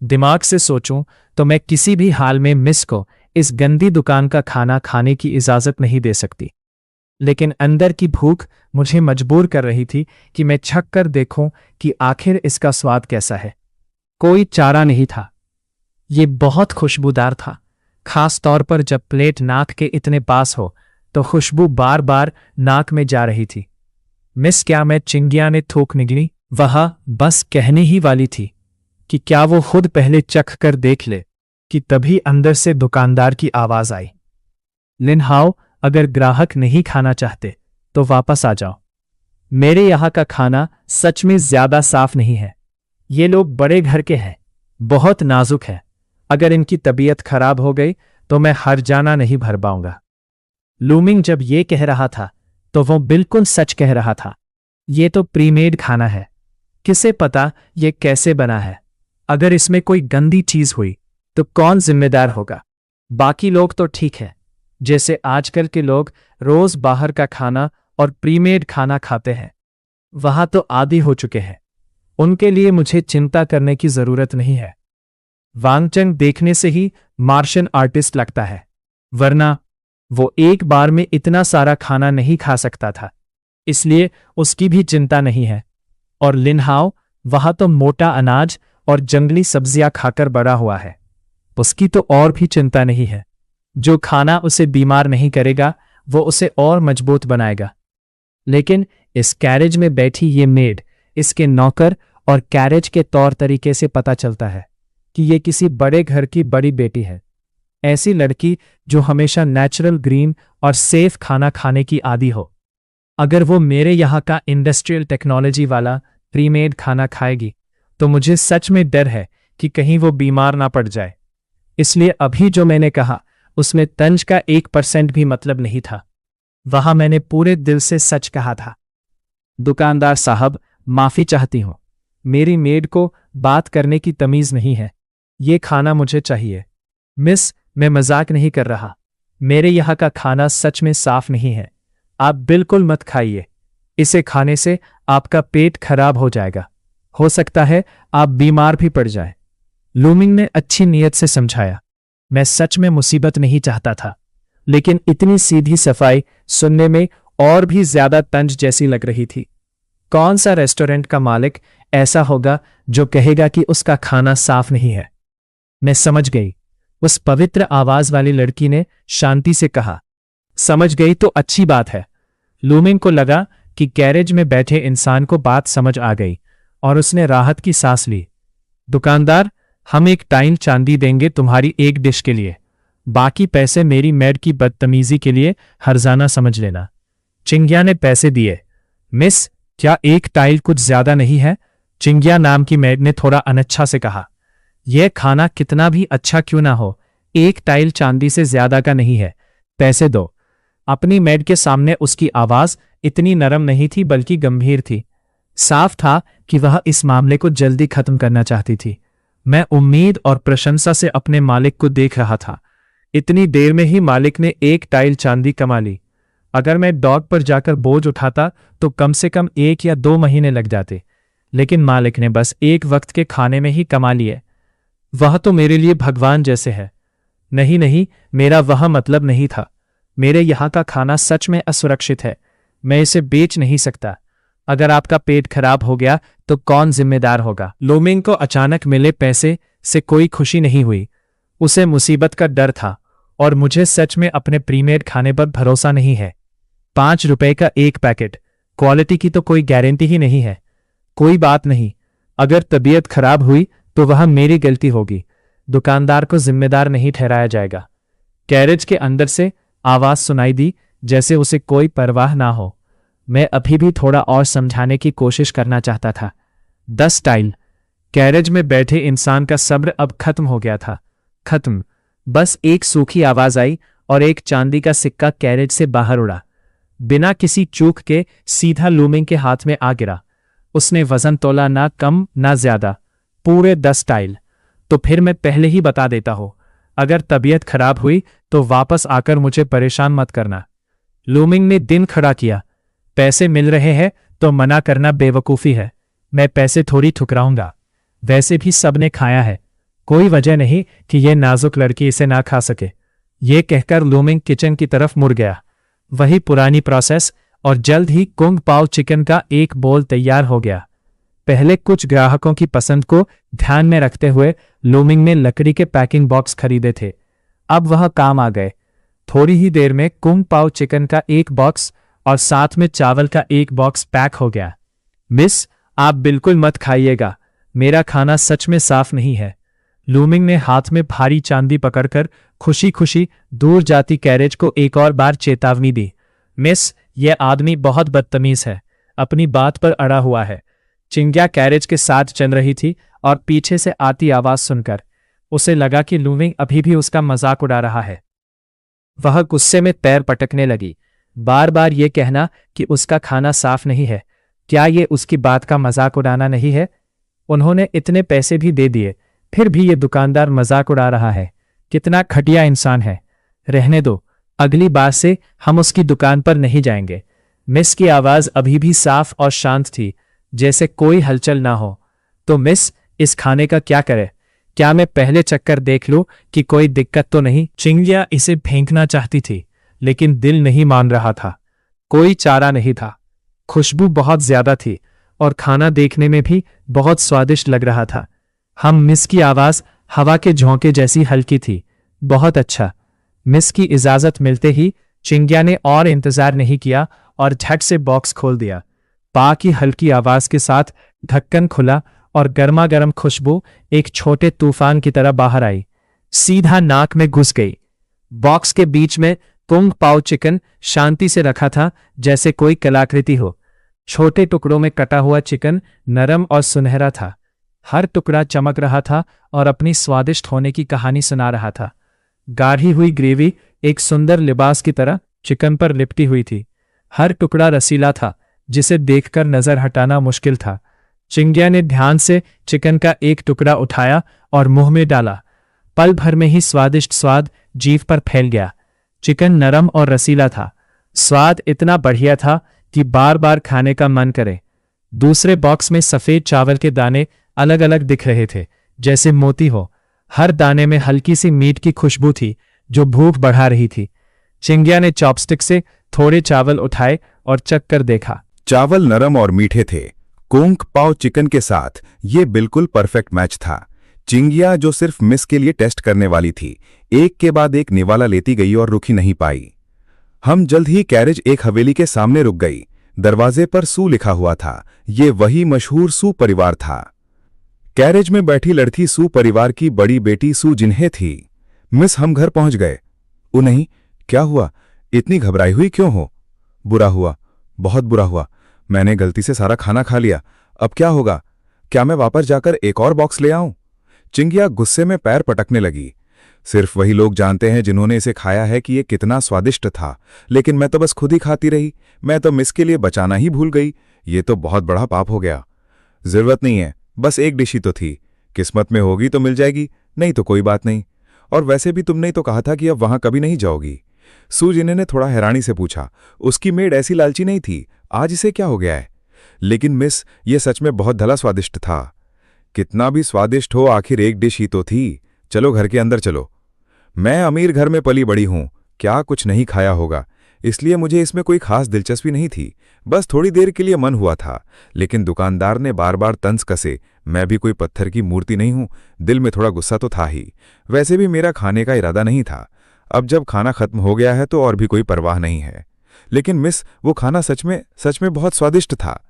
दिमाग से सोचूं तो मैं किसी भी हाल में मिस को इस गंदी दुकान का खाना खाने की इजाजत नहीं दे सकती। लेकिन अंदर की भूख मुझे मजबूर कर रही थी कि मैं छक कर देखूं कि आखिर इसका स्वाद कैसा है। कोई चारा नहीं था। ये बहुत खुशबूदार था, खास तौर पर जब प्लेट नाक के इतने पास हो तो खुशबू बार बार नाक में जा रही थी। मिस, क्या मैं चिंगिया ने थूक निकली? वह बस कहने ही वाली थी कि क्या वो खुद पहले चख कर देख ले कि तभी अंदर से दुकानदार की आवाज आई, लिन हाउ, अगर ग्राहक नहीं खाना चाहते तो वापस आ जाओ। मेरे यहाँ का खाना सच में ज्यादा साफ नहीं है। ये लोग बड़े घर के हैं, बहुत नाजुक हैं। अगर इनकी तबीयत खराब हो गई तो मैं हर्जाना नहीं भर पाऊंगा। लूमिंग जब ये कह रहा था तो वो बिल्कुल सच कह रहा था। ये तो प्रीमेड खाना है। किसे पता ये कैसे बना है? अगर इसमें कोई गंदी चीज हुई तो कौन जिम्मेदार होगा? बाकी लोग तो ठीक है, जैसे आजकल के लोग रोज बाहर का खाना और प्रीमेड खाना खाते हैं, वहां तो आदी हो चुके हैं। उनके लिए मुझे चिंता करने की जरूरत नहीं है। वांगचंग देखने से ही मार्शल आर्टिस्ट लगता है, वरना वो एक बार में इतना सारा खाना नहीं खा सकता था। इसलिए उसकी भी चिंता नहीं है। और लिनहाओ, वह तो मोटा अनाज और जंगली सब्जियां खाकर बड़ा हुआ है, उसकी तो और भी चिंता नहीं है। जो खाना उसे बीमार नहीं करेगा वो उसे और मजबूत बनाएगा। लेकिन इस कैरेज में बैठी ये मेड, इसके नौकर और कैरेज के तौर तरीके से पता चलता है कि ये किसी बड़े घर की बड़ी बेटी है। ऐसी लड़की जो हमेशा नेचुरल, ग्रीन और सेफ खाना खाने की आदी हो। अगर वो मेरे यहाँ का इंडस्ट्रियल टेक्नोलॉजी वाला प्रीमेड खाना खाएगी तो मुझे सच में डर है कि कहीं वो बीमार ना पड़ जाए। इसलिए अभी जो मैंने कहा उसमें तंज का 1% भी मतलब नहीं था। वहां मैंने पूरे दिल से सच कहा था। दुकानदार साहब, माफी चाहती हूं, मेरी मेड को बात करने की तमीज नहीं है। ये खाना मुझे चाहिए। मिस, मैं मजाक नहीं कर रहा। मेरे यहाँ का खाना सच में साफ नहीं है। आप बिल्कुल मत खाइए। इसे खाने से आपका पेट खराब हो जाएगा। हो सकता है आप बीमार भी पड़ जाए। लूमिंग ने अच्छी नीयत से समझाया। मैं सच में मुसीबत नहीं चाहता था, लेकिन इतनी सीधी सफाई सुनने में और भी ज्यादा तंज जैसी लग रही थी। कौन सा रेस्टोरेंट का मालिक ऐसा होगा जो कहेगा कि उसका खाना साफ नहीं है? मैं समझ गई, उस पवित्र आवाज वाली लड़की ने शांति से कहा। समझ गई तो अच्छी बात है। लूमिंग को लगा कि गैरेज में बैठे इंसान को बात समझ आ गई और उसने राहत की सांस ली। दुकानदार, हम 1 टाइल चांदी देंगे तुम्हारी एक डिश के लिए। बाकी पैसे मेरी मेड की बदतमीजी के लिए हर्जाना समझ लेना। चिंग्या ने पैसे दिए। मिस, क्या 1 टाइल कुछ ज्यादा नहीं है? चिंग्या नाम की मेड ने थोड़ा अनच्छा से कहा। यह खाना कितना भी अच्छा क्यों ना हो, 1 टाइल चांदी से ज्यादा का नहीं है। पैसे दो। अपनी मेड के सामने उसकी आवाज इतनी नरम नहीं थी बल्कि गंभीर थी। साफ था कि वह इस मामले को जल्दी खत्म करना चाहती थी। मैं उम्मीद और प्रशंसा से अपने मालिक को देख रहा था। इतनी देर में ही मालिक ने 1 टाइल चांदी कमा ली। अगर मैं डॉग पर जाकर बोझ उठाता तो कम से कम 1 या 2 महीने लग जाते, लेकिन मालिक ने बस 1 वक्त के खाने में ही कमा लिए। वह तो मेरे लिए भगवान जैसे है। नहीं नहीं, मेरा वह मतलब नहीं था। मेरे यहाँ का खाना सच में असुरक्षित है। मैं इसे बेच नहीं सकता। अगर आपका पेट खराब हो गया तो कौन जिम्मेदार होगा? लूमिंग को अचानक मिले पैसे से कोई खुशी नहीं हुई। उसे मुसीबत का डर था और मुझे सच में अपने प्रीमेड खाने पर भरोसा नहीं है। 5 रुपए का 1 पैकेट, क्वालिटी की तो कोई गारंटी ही नहीं है। कोई बात नहीं, अगर तबीयत खराब हुई तो वह मेरी गलती होगी। दुकानदार को जिम्मेदार नहीं ठहराया जाएगा। कैरेज के अंदर से आवाज सुनाई दी, जैसे उसे कोई परवाह ना हो। मैं अभी भी थोड़ा और समझाने की कोशिश करना चाहता था। 10 टाइल। कैरेज में बैठे इंसान का सब्र अब खत्म हो गया था। खत्म। बस एक सूखी आवाज आई और एक चांदी का सिक्का कैरेज से बाहर उड़ा। बिना किसी चूक के सीधा लूमिंग के हाथ में आ गिरा। उसने वजन तोला, ना कम ना ज्यादा, पूरे 10 टाइल। तो फिर मैं पहले ही बता देता हूं, अगर तबीयत खराब हुई तो वापस आकर मुझे परेशान मत करना। लूमिंग ने दिन खड़ा किया। पैसे मिल रहे हैं तो मना करना बेवकूफ़ी है। मैं पैसे थोड़ी ठुकराऊंगा। वैसे भी सबने खाया है, कोई वजह नहीं कि यह नाजुक लड़की इसे ना खा सके। ये कहकर लूमिंग किचन की तरफ मुड़ गया। वही पुरानी प्रोसेस, और जल्द ही कुंग पाव चिकन का एक बोल तैयार हो गया। पहले कुछ ग्राहकों की पसंद को ध्यान में रखते हुए लूमिंग ने लकड़ी के पैकिंग बॉक्स खरीदे थे। अब वह काम आ गए। थोड़ी ही देर में कुंग पाव चिकन का 1 बॉक्स और साथ में चावल का 1 बॉक्स पैक हो गया। मिस, आप बिल्कुल मत खाइएगा, मेरा खाना सच में साफ नहीं है। लूमिंग ने हाथ में भारी चांदी पकड़कर खुशी खुशी दूर जाती कैरेज को एक और बार चेतावनी दी। मिस, यह आदमी बहुत बदतमीज है, अपनी बात पर अड़ा हुआ है। चिंग्या कैरेज के साथ चल रही थी और पीछे से आती आवाज सुनकर उसे लगा कि लूमिंग अभी भी उसका मजाक उड़ा रहा है। वह गुस्से में पैर पटकने लगी। बार बार ये कहना कि उसका खाना साफ नहीं है, क्या ये उसकी बात का मजाक उड़ाना नहीं है? उन्होंने इतने पैसे भी दे दिए, फिर भी ये दुकानदार मजाक उड़ा रहा है। कितना घटिया इंसान है। रहने दो, अगली बार से हम उसकी दुकान पर नहीं जाएंगे। मिस की आवाज अभी भी साफ और शांत थी, जैसे कोई हलचल ना हो। तो मिस, इस खाने का क्या करे? क्या मैं पहले चक्कर देख लूं कि कोई दिक्कत तो नहीं? चिंग्या इसे फेंकना चाहती थी, लेकिन दिल नहीं मान रहा था। कोई चारा नहीं था। खुशबू बहुत ज्यादा थी और खाना देखने में भी बहुत स्वादिष्ट लग रहा था। हम मिस की आवाज हवा के झोंके जैसी हल्की थी। बहुत अच्छा। मिस की इजाजत मिलते ही चिंग्या ने और इंतजार नहीं किया और झट से बॉक्स खोल दिया। पा की हल्की आवाज के साथ ढक्कन खुला और गर्मा गर्म खुशबू एक छोटे तूफान की तरह बाहर आई, सीधा नाक में घुस गई। बॉक्स के बीच में कुंग पाओ चिकन शांति से रखा था, जैसे कोई कलाकृति हो। छोटे टुकड़ों में कटा हुआ चिकन नरम और सुनहरा था। हर टुकड़ा चमक रहा था और अपनी स्वादिष्ट होने की कहानी सुना रहा था। गाढ़ी हुई ग्रेवी एक सुंदर लिबास की तरह चिकन पर लिपटी हुई थी। हर टुकड़ा रसीला था, जिसे देखकर नजर हटाना मुश्किल था। चिंग्या ने ध्यान से चिकन का एक टुकड़ा उठाया और मुंह में डाला। पल भर में ही स्वादिष्ट स्वाद जीभ पर फैल गया। चिकन नरम और रसीला था। स्वाद इतना बढ़िया था कि बार बार खाने का मन करे। दूसरे बॉक्स में सफेद चावल के दाने अलग अलग दिख रहे थे, जैसे मोती हो। हर दाने में हल्की सी मीट की खुशबू थी, जो भूख बढ़ा रही थी। चिंग्या ने चॉपस्टिक से थोड़े चावल उठाए और चख कर देखा। चावल नरम और मीठे थे। कुंग पाओ चिकन के साथ ये बिल्कुल परफेक्ट मैच था। चिंगिया, जो सिर्फ मिस के लिए टेस्ट करने वाली थी, एक के बाद एक निवाला लेती गई और रुकी नहीं पाई। हम जल्द ही कैरेज एक हवेली के सामने रुक गई। दरवाजे पर सू लिखा हुआ था। ये वही मशहूर सू परिवार था। कैरेज में बैठी लड़की सू परिवार की बड़ी बेटी सू जिन्हें थी। मिस, हम घर पहुंच गए। ओ नहीं, क्या हुआ? इतनी घबराई हुई क्यों हो? बुरा हुआ, बहुत बुरा हुआ। मैंने गलती से सारा खाना खा लिया। अब क्या होगा? क्या मैं वापस जाकर एक और बॉक्स ले आऊं? चिंगिया गुस्से में पैर पटकने लगी। सिर्फ वही लोग जानते हैं जिन्होंने इसे खाया है कि ये कितना स्वादिष्ट था, लेकिन मैं तो बस खुद ही खाती रही। मैं तो मिस के लिए बचाना ही भूल गई। ये तो बहुत बड़ा पाप हो गया। जरूरत नहीं है, बस एक डिश ही तो थी। किस्मत में होगी तो मिल जाएगी, नहीं तो कोई बात नहीं। और वैसे भी तुमने ही तो कहा था कि अब वहां कभी नहीं जाओगी। सू जिन्हें ने थोड़ा हैरानी से पूछा। उसकी मेड ऐसी लालची नहीं थी। आज इसे क्या हो गया है? लेकिन मिस, ये सच में बहुत भला स्वादिष्ट था। कितना भी स्वादिष्ट हो, आखिर एक डिश ही तो थी। चलो घर के अंदर चलो। मैं अमीर घर में पली बड़ी हूं, क्या कुछ नहीं खाया होगा, इसलिए मुझे इसमें कोई खास दिलचस्पी नहीं थी। बस थोड़ी देर के लिए मन हुआ था। लेकिन दुकानदार ने बार बार तंज कसे। मैं भी कोई पत्थर की मूर्ति नहीं हूं। दिल में थोड़ा गुस्सा तो था ही। वैसे भी मेरा खाने का इरादा नहीं था। अब जब खाना खत्म हो गया है तो और भी कोई परवाह नहीं है। लेकिन मिस, वो खाना सच में बहुत स्वादिष्ट था।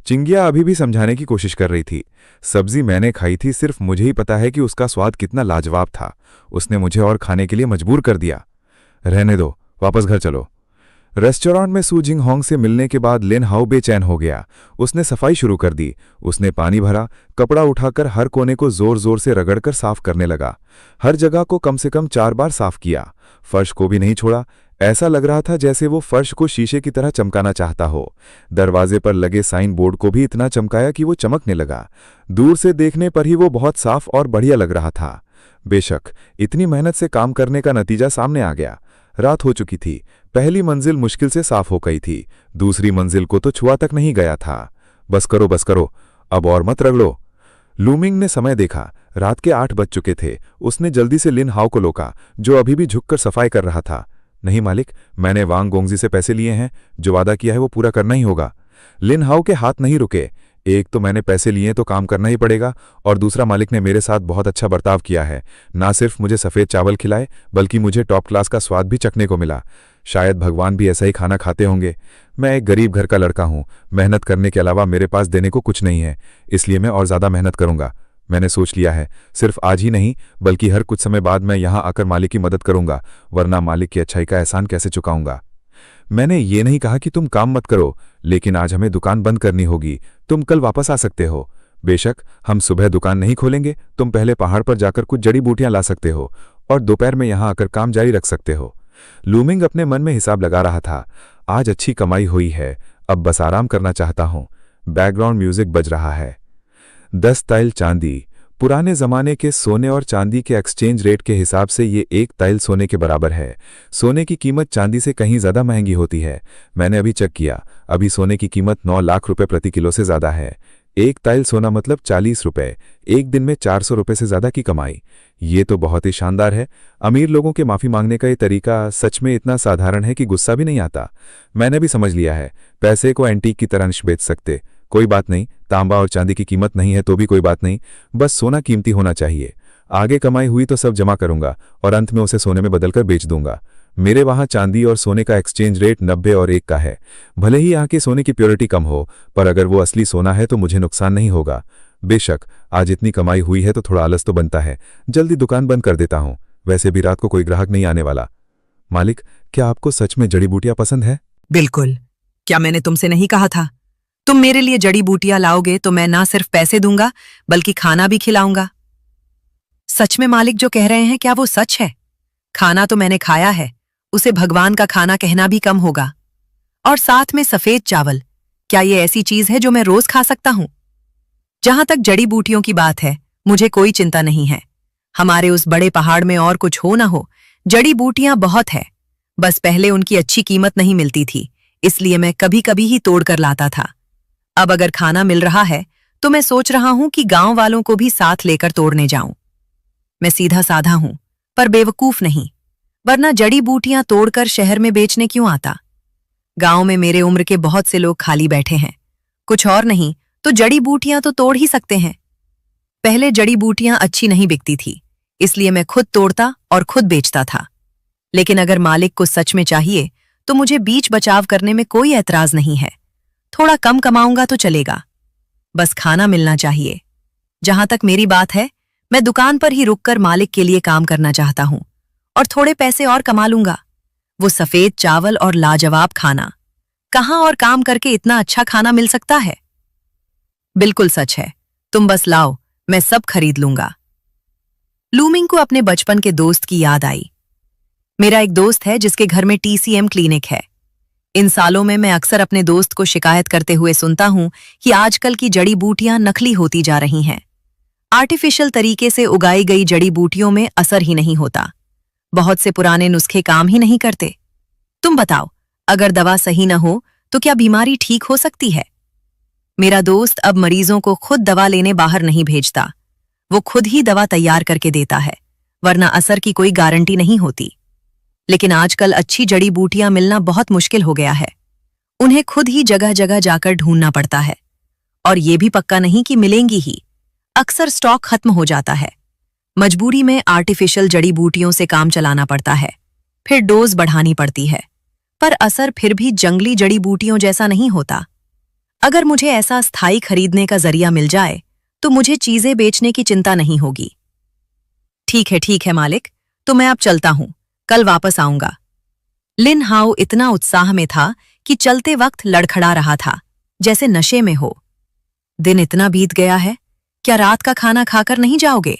चिंगिया अभी भी समझाने की कोशिश कर रही थी। सब्जी मैंने खाई थी, सिर्फ मुझे ही पता है कि उसका स्वाद कितना लाजवाब था। उसने मुझे और खाने के लिए मजबूर कर दिया। रहने दो, वापस घर चलो। रेस्टोरेंट में सू जिंग होंग से मिलने के बाद लिन हाओ बेचैन हो गया। उसने सफाई शुरू कर दी। उसने पानी भरा, कपड़ा उठाकर हर कोने को जोर जोर से रगड़कर साफ करने लगा। हर जगह को कम से कम 4 बार साफ किया। फर्श को भी नहीं छोड़ा। ऐसा लग रहा था जैसे वो फर्श को शीशे की तरह चमकाना चाहता हो। दरवाजे पर लगे साइन बोर्ड को भी इतना चमकाया कि वो चमकने लगा। दूर से देखने पर ही वो बहुत साफ और बढ़िया लग रहा था। बेशक इतनी मेहनत से काम करने का नतीजा सामने आ गया। रात हो चुकी थी। पहली मंजिल मुश्किल से साफ हो गई थी। दूसरी मंजिल को तो छुआ तक नहीं गया था। बस करो, अब और मत रगड़ो। लूमिंग ने समय देखा। रात के 8 बज चुके थे। उसने जल्दी से लिन हाओ को रोका, जो अभी भी झुककर सफाई कर रहा था। नहीं मालिक, मैंने वांग गोंगजी से पैसे लिए हैं। जो वादा किया है वो पूरा करना ही होगा। लिन हाओ के हाथ नहीं रुके। एक तो मैंने पैसे लिए तो काम करना ही पड़ेगा, और दूसरा मालिक ने मेरे साथ बहुत अच्छा बर्ताव किया है। ना सिर्फ मुझे सफ़ेद चावल खिलाए, बल्कि मुझे टॉप क्लास का स्वाद भी चखने को मिला। शायद भगवान भी ऐसा ही खाना खाते होंगे। मैं एक गरीब घर का लड़का हूँ। मेहनत करने के अलावा मेरे पास देने को कुछ नहीं है, इसलिए मैं और ज़्यादा मेहनत करूँगा। मैंने सोच लिया है, सिर्फ आज ही नहीं बल्कि हर कुछ समय बाद मैं यहाँ आकर मालिक की मदद करूँगा, वरना मालिक की अच्छाई का एहसान कैसे चुकाऊँगा। मैंने ये नहीं कहा कि तुम काम मत करो, लेकिन आज हमें दुकान बंद करनी होगी। तुम कल वापस आ सकते हो। बेशक हम सुबह दुकान नहीं खोलेंगे। तुम पहले पहाड़ पर जाकर कुछ जड़ी बूटियां ला सकते हो और दोपहर में यहाँ आकर काम जारी रख सकते हो। लूमिंग अपने मन में हिसाब लगा रहा था। आज अच्छी कमाई हुई है, अब बस आराम करना चाहता हूँ। बैकग्राउंड म्यूजिक बज रहा है। 10 ताइल चांदी। पुराने जमाने के सोने और चांदी के एक्सचेंज रेट के हिसाब से ये 1 ताइल सोने के बराबर है। सोने की कीमत चांदी से कहीं ज़्यादा महंगी होती है। मैंने अभी चेक किया, अभी सोने की कीमत 9 लाख रुपए प्रति किलो से ज़्यादा है। एक ताइल सोना मतलब 40 रुपए, एक दिन में 400 रुपए से ज्यादा की कमाई। ये तो बहुत ही शानदार है। अमीर लोगों के माफी मांगने का ये तरीका सच में इतना साधारण है कि गुस्सा भी नहीं आता। मैंने भी समझ लिया है, पैसे को एंटीक की तरह नहीं बेच सकते। कोई बात नहीं, तांबा और चांदी की कीमत नहीं है तो भी कोई बात नहीं, बस सोना कीमती होना चाहिए। आगे कमाई हुई तो सब जमा करूंगा और अंत में उसे सोने में बदलकर बेच दूंगा। मेरे वहां चांदी और सोने का एक्सचेंज रेट 90 और 1 का है। भले ही यहाँ के सोने की प्योरिटी कम हो, पर अगर वो असली सोना है तो मुझे नुकसान नहीं होगा। बेशक आज इतनी कमाई हुई है तो थोड़ा आलस तो बनता है। जल्दी दुकान बंद कर देता हूँ, वैसे भी रात को कोई ग्राहक नहीं आने वाला। मालिक, क्या आपको सच में जड़ी बूटियां पसंद है? बिल्कुल। क्या मैंने तुमसे नहीं कहा था? तुम मेरे लिए जड़ी बूटियां लाओगे तो मैं ना सिर्फ पैसे दूंगा बल्कि खाना भी खिलाऊंगा। सच में मालिक जो कह रहे हैं क्या वो सच है? खाना तो मैंने खाया है, उसे भगवान का खाना कहना भी कम होगा। और साथ में सफेद चावल, क्या ये ऐसी चीज है जो मैं रोज खा सकता हूं? जहां तक जड़ी बूटियों की बात है, मुझे कोई चिंता नहीं है। हमारे उस बड़े पहाड़ में और कुछ हो ना हो, जड़ी बूटियां बहुत है। बस पहले उनकी अच्छी कीमत नहीं मिलती थी, इसलिए मैं कभी कभी ही तोड़ कर लाता था। अब अगर खाना मिल रहा है तो मैं सोच रहा हूं कि गांव वालों को भी साथ लेकर तोड़ने जाऊं। मैं सीधा साधा हूं, पर बेवकूफ नहीं, वरना जड़ी बूटियां तोड़कर शहर में बेचने क्यों आता? गांव में मेरे उम्र के बहुत से लोग खाली बैठे हैं, कुछ और नहीं तो जड़ी बूटियां तो तोड़ ही सकते हैं। पहले जड़ी बूटियां अच्छी नहीं बिकती थी, इसलिए मैं खुद तोड़ता और खुद बेचता था। लेकिन अगर मालिक को सच में चाहिए तो मुझे बीच बचाव करने में कोई ऐतराज नहीं है। थोड़ा कम कमाऊंगा तो चलेगा, बस खाना मिलना चाहिए। जहां तक मेरी बात है, मैं दुकान पर ही रुककर मालिक के लिए काम करना चाहता हूं और थोड़े पैसे और कमा लूंगा। वो सफेद चावल और लाजवाब खाना, कहां और काम करके इतना अच्छा खाना मिल सकता है? बिल्कुल सच है, तुम बस लाओ, मैं सब खरीद लूंगा। लूमिंग को अपने बचपन के दोस्त की याद आई। मेरा एक दोस्त है जिसके घर में TCM क्लिनिक है। इन सालों में मैं अक्सर अपने दोस्त को शिकायत करते हुए सुनता हूं कि आजकल की जड़ी बूटियां नकली होती जा रही हैं। आर्टिफिशियल तरीके से उगाई गई जड़ी बूटियों में असर ही नहीं होता। बहुत से पुराने नुस्खे काम ही नहीं करते। तुम बताओ, अगर दवा सही न हो तो क्या बीमारी ठीक हो सकती है? मेरा दोस्त अब मरीजों को खुद दवा लेने बाहर नहीं भेजता। वो खुद ही दवा तैयार करके देता है, वरना असर की कोई गारंटी नहीं होती। लेकिन आजकल अच्छी जड़ी बूटियां मिलना बहुत मुश्किल हो गया है। उन्हें खुद ही जगह जगह जाकर ढूंढना पड़ता है, और ये भी पक्का नहीं कि मिलेंगी ही। अक्सर स्टॉक खत्म हो जाता है। मजबूरी में आर्टिफिशियल जड़ी बूटियों से काम चलाना पड़ता है, फिर डोज बढ़ानी पड़ती है, पर असर फिर भी जंगली जड़ी बूटियों जैसा नहीं होता। अगर मुझे ऐसा स्थायी खरीदने का जरिया मिल जाए तो मुझे चीजें बेचने की चिंता नहीं होगी। ठीक है मालिक, तो मैं अब चलता हूं, कल वापस आऊंगा। लिन हाउ इतना उत्साह में था कि चलते वक्त लड़खड़ा रहा था, जैसे नशे में हो। दिन इतना बीत गया है, क्या रात का खाना खाकर नहीं जाओगे?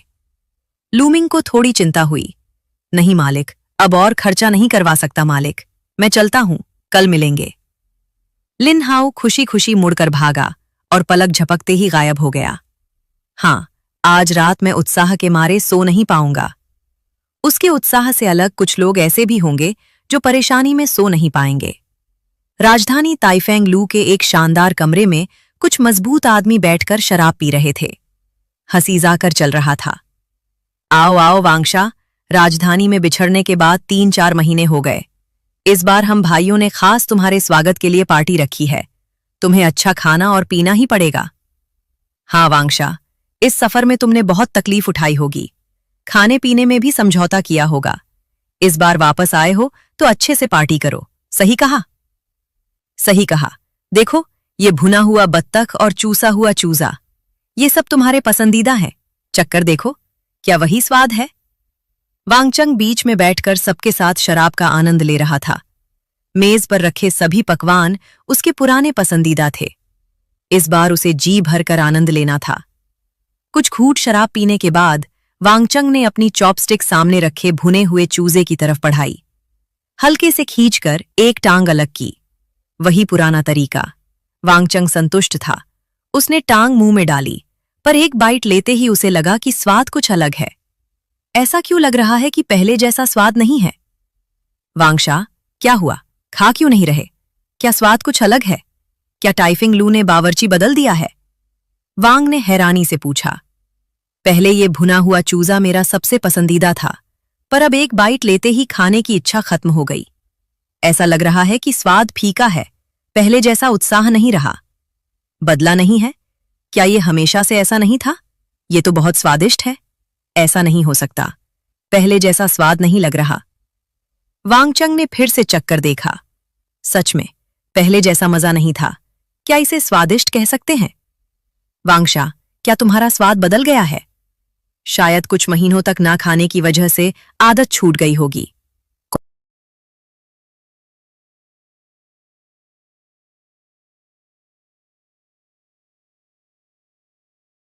लूमिंग को थोड़ी चिंता हुई। नहीं मालिक, अब और खर्चा नहीं करवा सकता मालिक, मैं चलता हूं, कल मिलेंगे। लिन हाउ खुशी खुशी मुड़कर भागा और पलक झपकते ही गायब हो गया। हाँ, आज रात मैं उत्साह के मारे सो नहीं पाऊंगा। उसके उत्साह से अलग कुछ लोग ऐसे भी होंगे जो परेशानी में सो नहीं पाएंगे। राजधानी ताइफेंग लू के एक शानदार कमरे में कुछ मजबूत आदमी बैठकर शराब पी रहे थे। हंसी जाकर चल रहा था। आओ आओ वांगशा, राजधानी में बिछड़ने के बाद 3-4 महीने हो गए। इस बार हम भाइयों ने खास तुम्हारे स्वागत के लिए पार्टी रखी है। तुम्हें अच्छा खाना और पीना ही पड़ेगा। हाँ वांगशा, इस सफर में तुमने बहुत तकलीफ उठाई होगी, खाने पीने में भी समझौता किया होगा। इस बार वापस आए हो तो अच्छे से पार्टी करो। सही कहा? सही कहा। देखो, ये भुना हुआ बत्तख और चूसा हुआ चूजा, ये सब तुम्हारे पसंदीदा हैं। चक्कर देखो, क्या वही स्वाद है? वांगचंग बीच में बैठकर सबके साथ शराब का आनंद ले रहा था। मेज पर रखे सभी पकवान उसके पुराने पसंदीदा थे। इस बार उसे जी भरकर आनंद लेना था। कुछ घूंट शराब पीने के बाद वांगचंग ने अपनी चॉपस्टिक सामने रखे भुने हुए चूजे की तरफ बढ़ाई। हल्के से खींचकर एक टांग अलग की। वही पुराना तरीका। वांगचंग संतुष्ट था। उसने टांग मुंह में डाली, पर एक बाइट लेते ही उसे लगा कि स्वाद कुछ अलग है। ऐसा क्यों लग रहा है कि पहले जैसा स्वाद नहीं है? वांगशा, क्या हुआ? खा क्यों नहीं रहे? क्या स्वाद कुछ अलग है? क्या टाइफिंग लू ने बावर्ची बदल दिया है? वांग ने हैरानी से पूछा। पहले ये भुना हुआ चूजा मेरा सबसे पसंदीदा था, पर अब एक बाइट लेते ही खाने की इच्छा खत्म हो गई। ऐसा लग रहा है कि स्वाद फीका है, पहले जैसा उत्साह नहीं रहा। बदला नहीं है? क्या ये हमेशा से ऐसा नहीं था? ये तो बहुत स्वादिष्ट है। ऐसा नहीं हो सकता, पहले जैसा स्वाद नहीं लग रहा। वांगचंग ने फिर से चक्कर देखा। सच में पहले जैसा मजा नहीं था। क्या इसे स्वादिष्ट कह सकते हैं? वांगशा, क्या तुम्हारा स्वाद बदल गया है? शायद कुछ महीनों तक ना खाने की वजह से आदत छूट गई होगी।